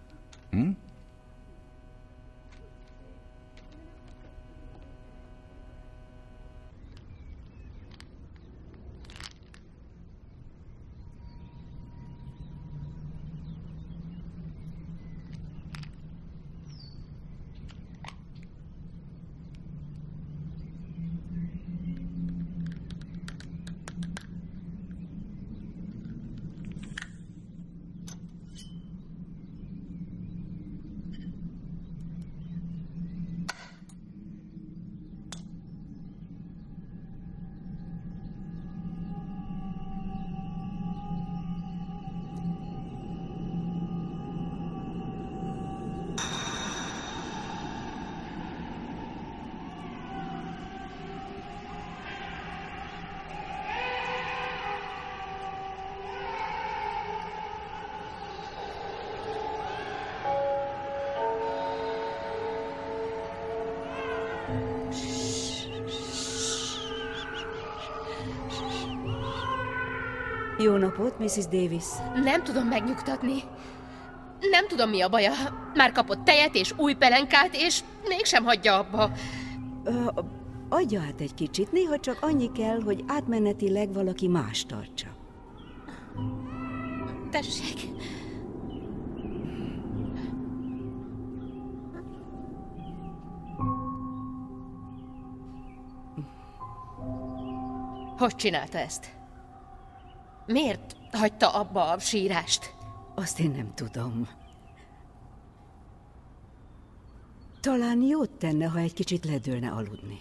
Speaker 12: Jó napot, Mrs. Davis.
Speaker 3: Nem tudom megnyugtatni. Nem tudom, mi a baja. Már kapott tejet és új pelenkát, és mégsem hagyja abba.
Speaker 12: Adja át egy kicsit, néha csak annyi kell, hogy átmenetileg valaki más tartsa.
Speaker 3: Tessék. Hogy csinálta ezt? Miért hagyta abba a sírást?
Speaker 12: Azt én nem tudom. Talán jót tenne, ha egy kicsit ledőlne aludni.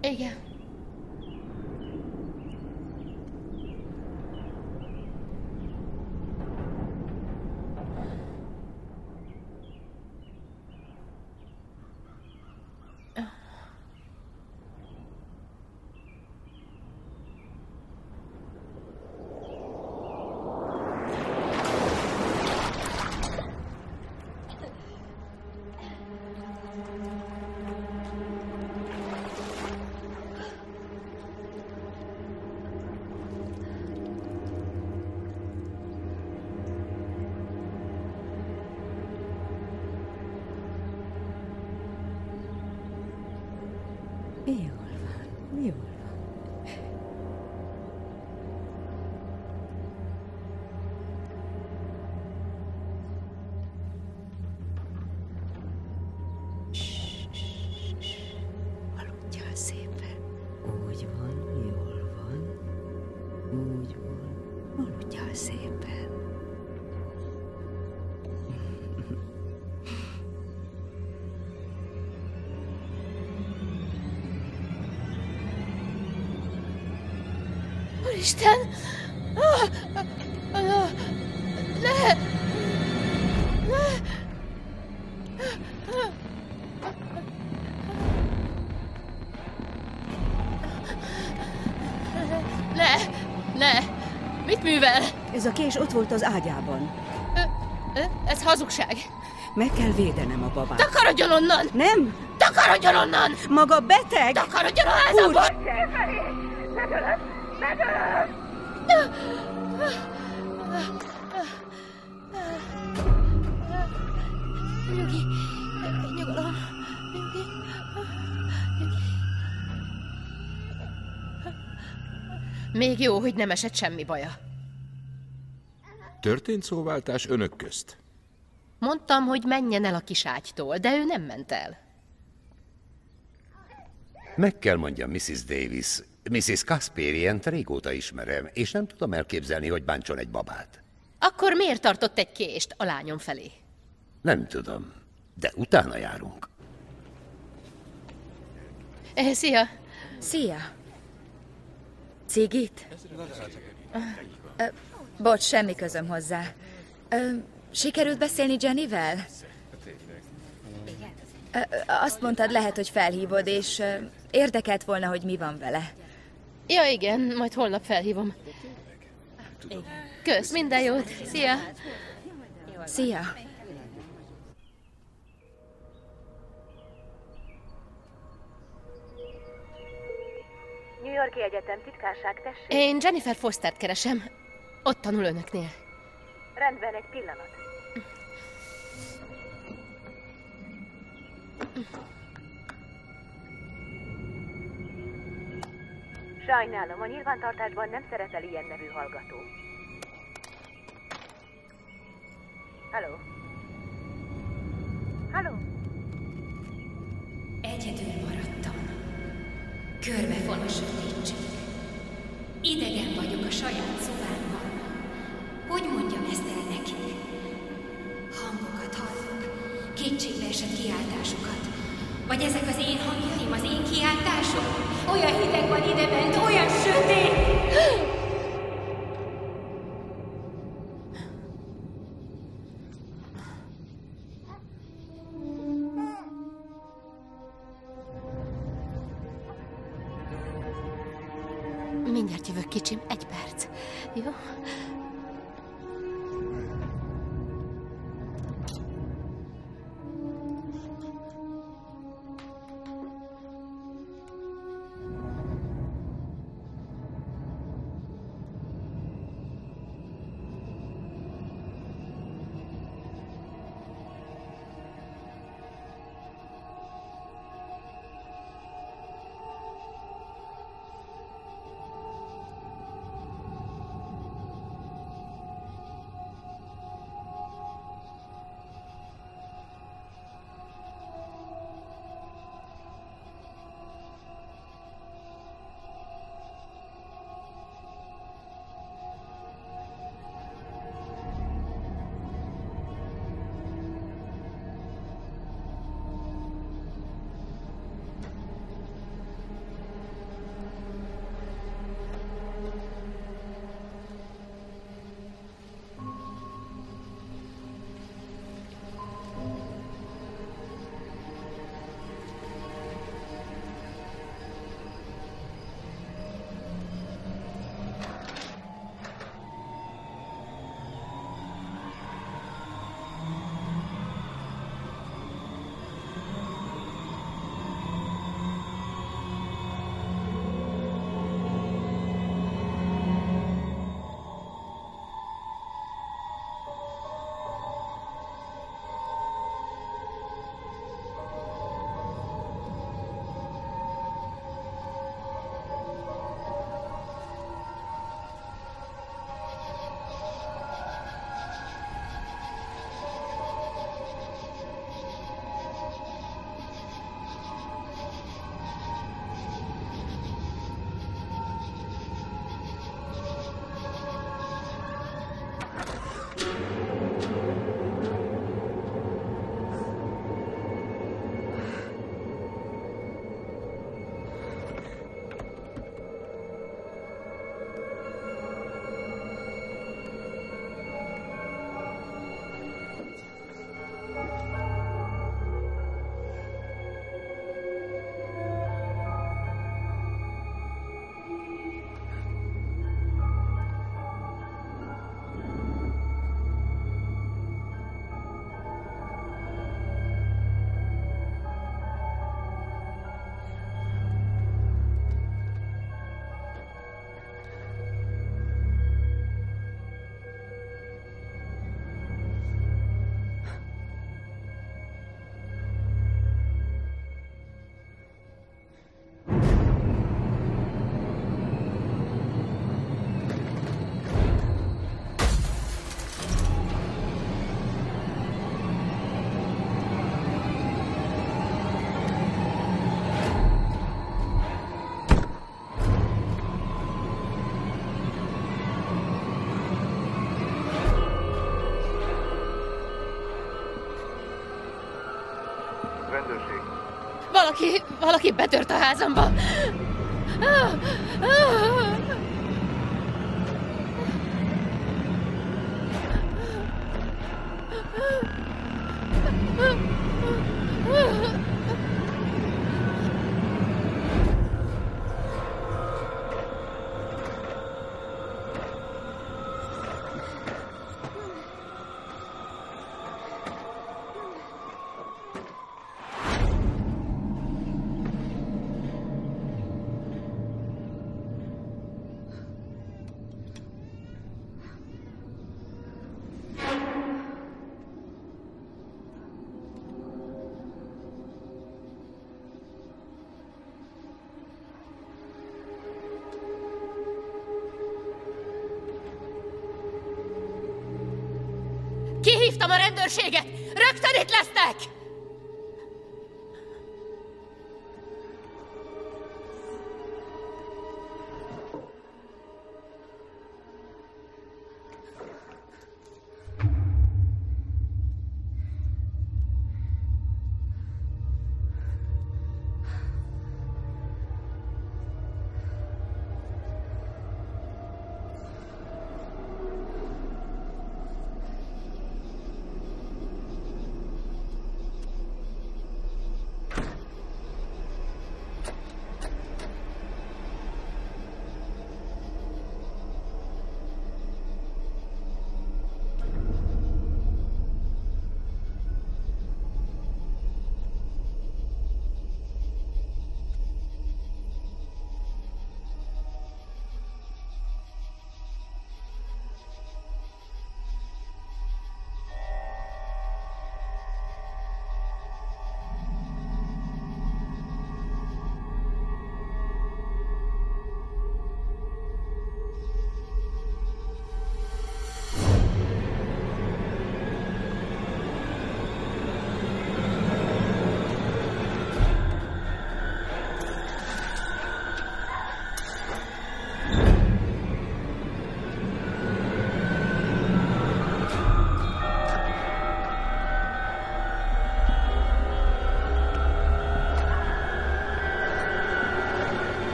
Speaker 3: Igen.
Speaker 12: Jól van, jól van.
Speaker 2: Aludjál szépen.
Speaker 12: Úgy van, jól van. Úgy van.
Speaker 2: Aludjál szépen. Úristen! Ne! Ne! Mit művel?
Speaker 12: Ez a kés ott volt az ágyában.
Speaker 3: Ez hazugság.
Speaker 12: Meg kell védenem a babát.
Speaker 3: Takarodjon onnan!
Speaker 12: Nem!
Speaker 3: Takarodjon onnan!
Speaker 12: Maga beteg!
Speaker 3: Takarodjon a házamból! Nyugi, nyugalom, nyugi. Még jó, hogy nem esett semmi baja.
Speaker 1: Történt szóváltás önök közt?
Speaker 3: Mondtam, hogy menjen el a kis ágytól, de ő nem ment el.
Speaker 14: Meg kell mondjam, Mrs. Davis, Mrs. Casperient régóta ismerem, és nem tudom elképzelni, hogy bántson egy babát.
Speaker 3: Akkor miért tartott egy kést a lányom felé?
Speaker 14: Nem tudom, de utána járunk.
Speaker 3: Szia!
Speaker 8: Szia! Cigit? Bocs, semmi közöm hozzá. Sikerült beszélni Jennyvel? Azt mondtad, lehet, hogy felhívod, és érdekelt volna, hogy mi van vele.
Speaker 3: Ja, igen, majd holnap felhívom. Kösz, minden jót! Szia!
Speaker 8: Szia!
Speaker 15: New York-i Egyetem titkárság, tessék?
Speaker 3: Én Jennifer Fostert keresem. Ott tanul önöknél.
Speaker 15: Rendben, egy pillanat. Sajnálom, a nyilvántartásban nem szerepel ilyen nevű hallgató. Halló? Halló?
Speaker 2: Egyedül maradtam. Körbefon a sötétség. Idegen vagyok a saját szobámban. Hogy mondjam ezt el nekik? Hangokat hallok, kétségbeesett kiáltásokat. Vagy ezek az én hangjaim, az én kiáltásom? Olyan hideg van idebent, olyan sötét!
Speaker 3: Mindjárt jövök, kicsim. Egy perc. Jó? Valaki betört a házamba. Kihívtam a rendőrséget! Rögtön itt lesznek!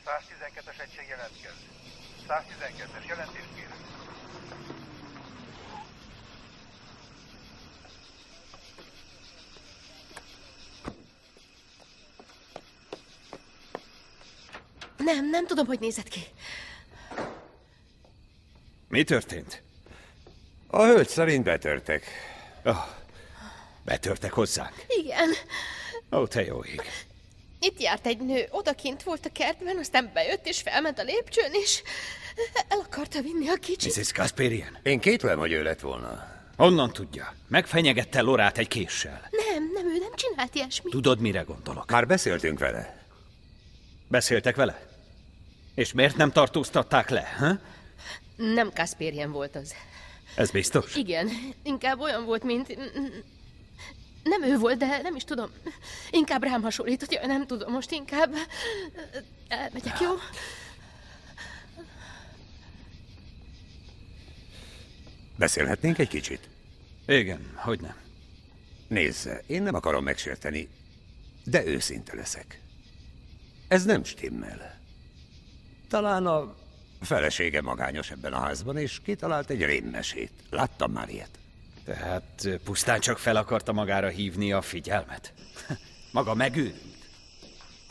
Speaker 6: ...112-es egység jelentkez. 112-es jelentést kérem.
Speaker 3: Nem tudom, hogy nézett ki.
Speaker 4: Mi történt?
Speaker 14: A hölgy szerint betörtek.
Speaker 4: Betörtek hozzánk?
Speaker 3: Igen.
Speaker 4: Ó, te jó ég.
Speaker 3: Itt járt egy nő, odakint volt a kertben, aztán bejött és felment a lépcsőn, és el akarta vinni a kicsit.
Speaker 4: Mrs. Kasperian?
Speaker 14: Én kétlem, hogy ő lett volna.
Speaker 4: Honnan tudja? Megfenyegette Lorát egy késsel.
Speaker 3: Nem, ő nem csinált ilyesmit.
Speaker 4: Tudod, mire gondolok?
Speaker 14: Már beszéltünk vele.
Speaker 4: Beszéltek vele? És miért nem tartóztatták le, ha?
Speaker 3: Nem Kasperian volt az.
Speaker 4: Ez biztos?
Speaker 3: Igen, inkább olyan volt, mint... Nem ő volt, de nem is tudom. Inkább rám hasonlított. Jaj, nem tudom, most inkább... Elmegyek, jó?
Speaker 14: Beszélhetnénk egy kicsit?
Speaker 4: Igen, hogy nem.
Speaker 14: Nézze, én nem akarom megsérteni, de őszinte leszek. Ez nem stimmel. Talán a felesége magányos ebben a házban, és kitalált egy rémmesét. Láttam már ilyet.
Speaker 4: Tehát pusztán csak fel akarta magára hívni a figyelmet? Maga megőrült.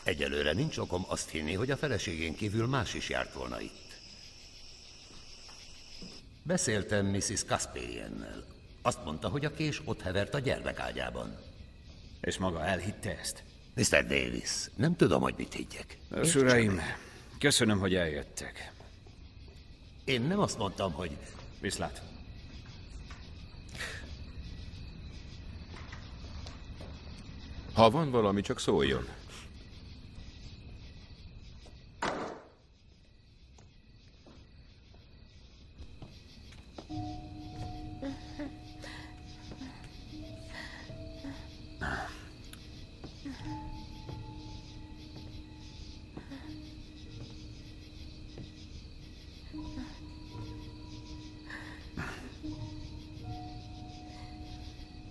Speaker 14: Egyelőre nincs okom azt hinni, hogy a feleségén kívül más is járt volna itt. Beszéltem Mrs. Kaspériennel. Azt mondta, hogy a kés ott hevert a gyermekágyában.
Speaker 4: És maga elhitte ezt?
Speaker 14: Mr. Davis, nem tudom, hogy mit higgyek.
Speaker 4: Uraim, köszönöm, hogy eljöttek.
Speaker 14: Én nem azt mondtam, hogy...
Speaker 4: Viszlát.
Speaker 10: Ha van valami, csak szóljon.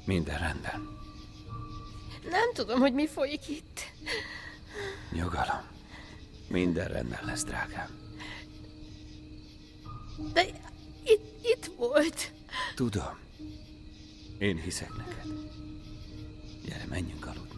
Speaker 4: Minden rendben.
Speaker 3: Nem tudom, hogy mi folyik itt.
Speaker 4: Nyugalom. Minden rendben lesz, drágám.
Speaker 3: De itt volt.
Speaker 4: Tudom. Én hiszek neked. Gyere, menjünk aludni.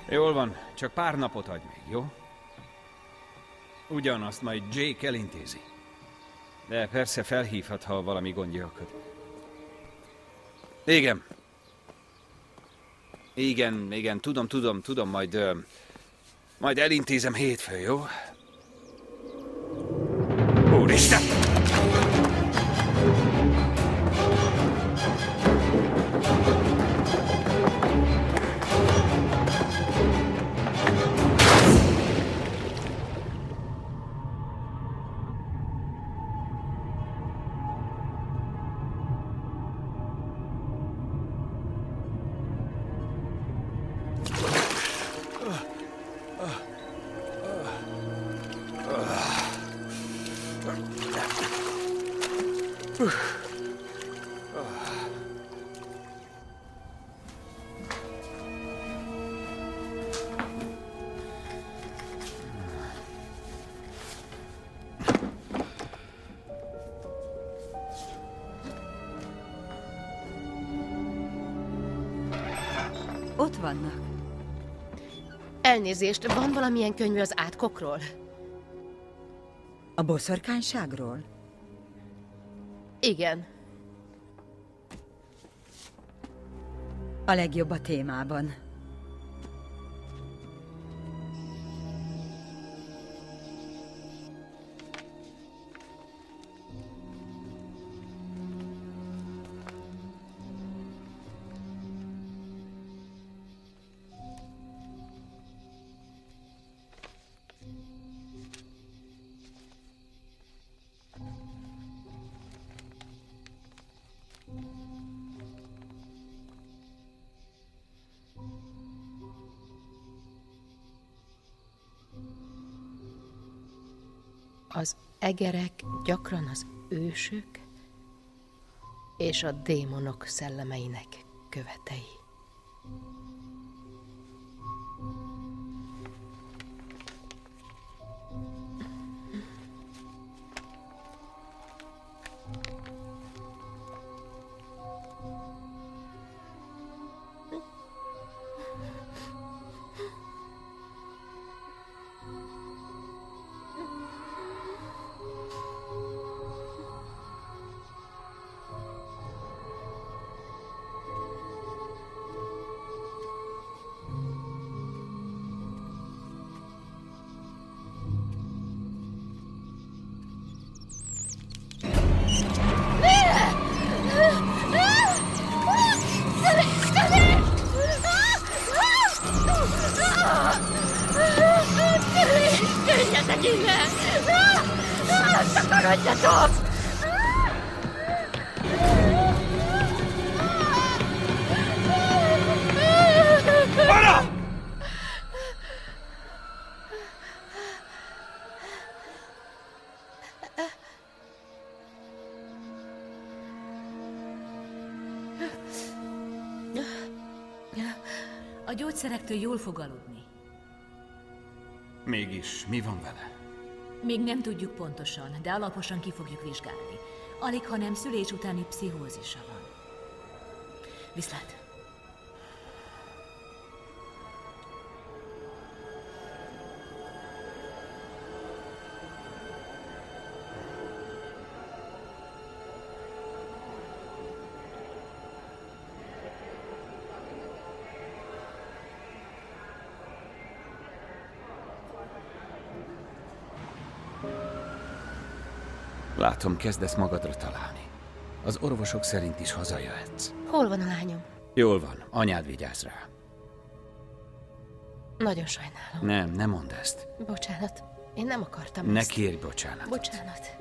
Speaker 4: Jól van, csak pár napot adj még, jó? Ugyanazt majd Jake elintézi. De persze felhívhat, ha valami gondja akad. Igen. Igen, tudom, majd elintézem hétfőn, jó? Úristen!
Speaker 9: ott vannak.
Speaker 3: Elnézést, van valamilyen könyv az átkokról?
Speaker 9: A boszorkányságról?
Speaker 3: Igen.
Speaker 9: A legjobb a témában.
Speaker 3: Az egerek gyakran az ősök és a démonok szellemeinek követei.
Speaker 2: Tűnjetek innen! Takarodjatok!
Speaker 4: Arra!
Speaker 16: A gyógyszerektől jól fog aludni.
Speaker 4: Mégis, mi van vele?
Speaker 16: Még nem tudjuk pontosan, de alaposan ki fogjuk vizsgálni. Alig, hanem szülés utáni pszichózisa van. Viszlát!
Speaker 4: Látom, kezdesz magadra találni. Az orvosok szerint is hazajöhetsz.
Speaker 3: Hol van a lányom?
Speaker 4: Jól van, anyád vigyáz rá.
Speaker 3: Nagyon sajnálom.
Speaker 4: Nem mondd ezt.
Speaker 3: Bocsánat, én nem akartam
Speaker 4: Ne
Speaker 3: ezt.
Speaker 4: kérj bocsánatot.
Speaker 3: Bocsánat.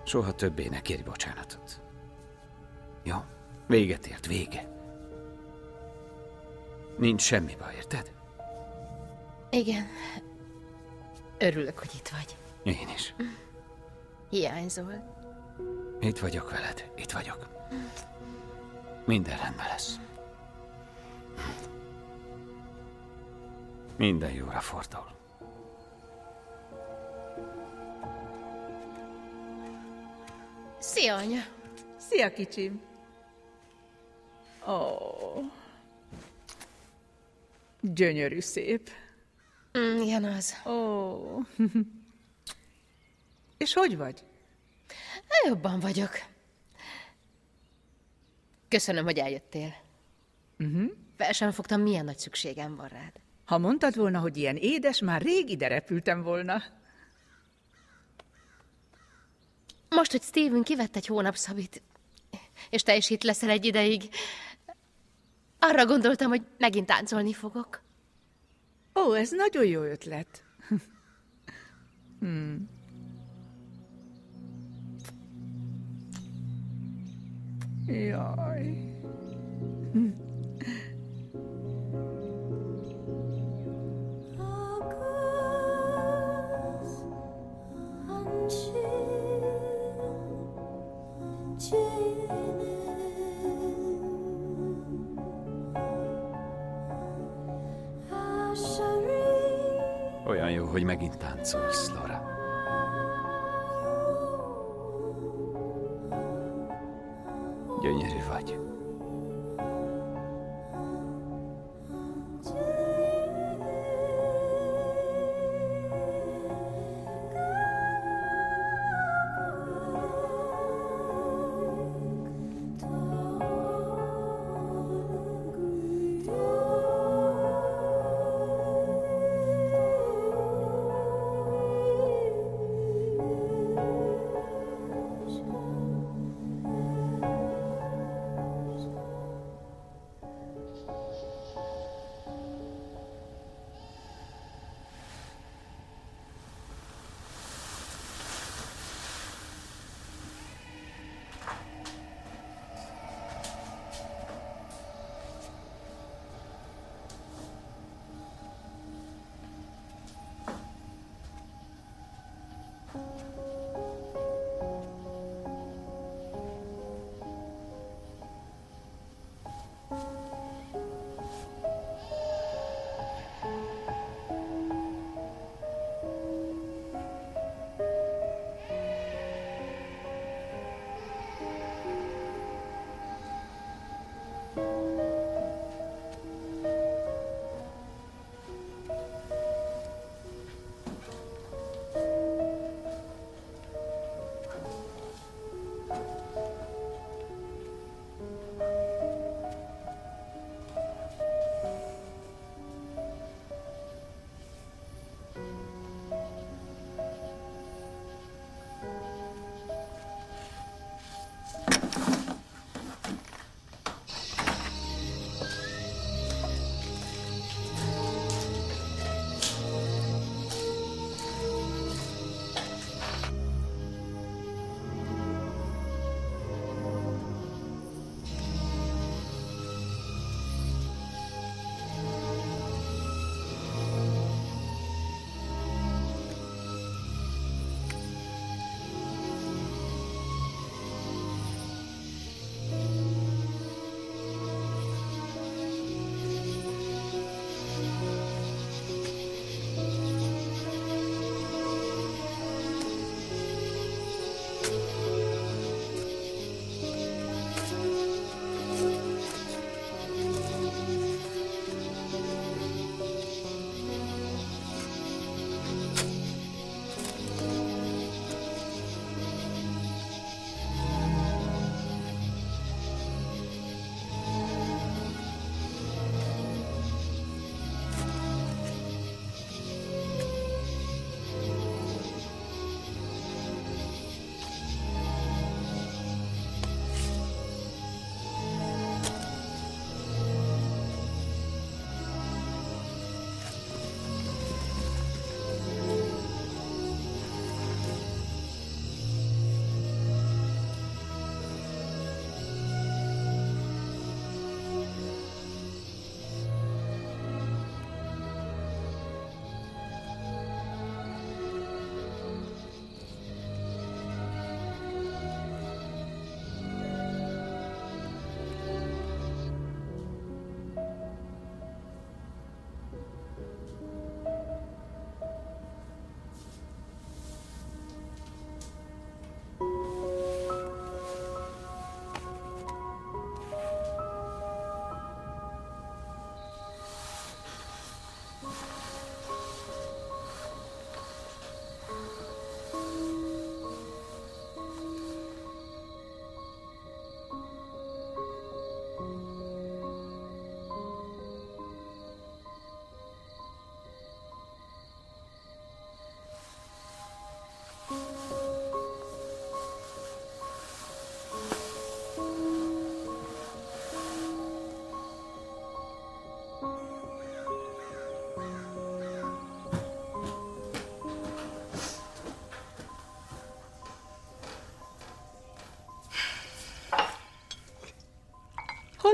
Speaker 4: Soha többé ne kérj bocsánatot. Jó? Véget ért, vége. Nincs semmi baj, érted?
Speaker 3: Igen. Örülök, hogy itt vagy.
Speaker 4: Én is.
Speaker 3: Hiányzol.
Speaker 4: Itt vagyok veled, itt vagyok. Minden rendben lesz. Minden jóra fordul.
Speaker 3: Szia, anya!
Speaker 7: Szia, kicsim! Ó, gyönyörű szép.
Speaker 3: Igen, az.
Speaker 7: Ó. És hogy vagy?
Speaker 3: Jobban vagyok. Köszönöm, hogy eljöttél. Fel sem fogtam, milyen nagy szükségem van rád.
Speaker 7: Ha mondtad volna, hogy ilyen édes, már rég ide repültem volna.
Speaker 3: Most, hogy Steven kivett egy hónap Szabit, és te is itt leszel egy ideig, arra gondoltam, hogy megint táncolni fogok.
Speaker 7: Ó, ez nagyon jó ötlet. Jaj.
Speaker 4: Olyan jó, hogy megint táncolsz, Laura. Gyönyörű vagy.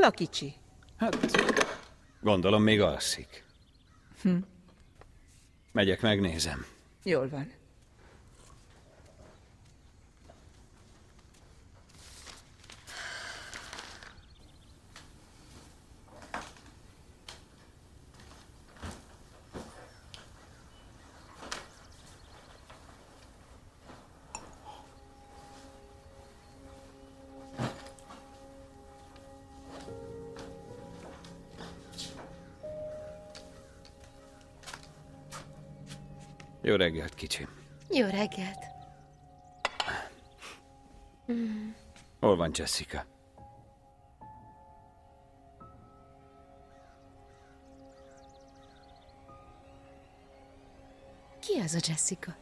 Speaker 12: Hol a kicsi?
Speaker 4: Hát, gondolom még alszik. Megyek, megnézem.
Speaker 12: Jól van.
Speaker 4: Jó reggelt, kicsi.
Speaker 3: Jó reggelt.
Speaker 4: Hol van Jessica?
Speaker 3: Ki az a Jessica?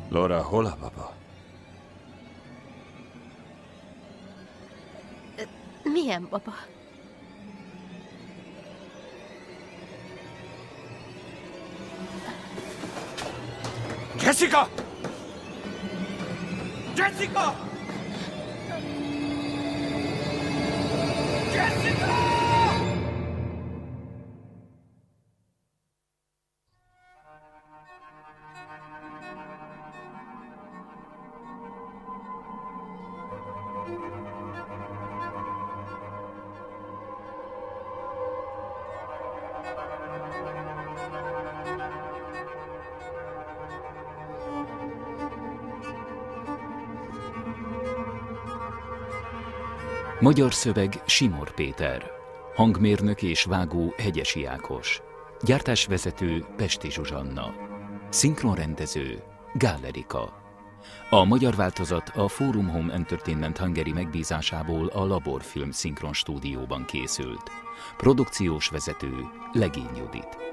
Speaker 4: Laura, hol a baba?
Speaker 3: Milyen baba?
Speaker 4: Jessica! Jessica! Jessica!
Speaker 1: Magyar szöveg Simor Péter, hangmérnök és vágó Hegyesi Ákos, gyártásvezető Pesti Zsuzsanna, szinkronrendező Gál Erika. A magyar változat a Forum Home Entertainment Hungary megbízásából a Laborfilm szinkronstúdióban készült. Produkciós vezető Legény Judit.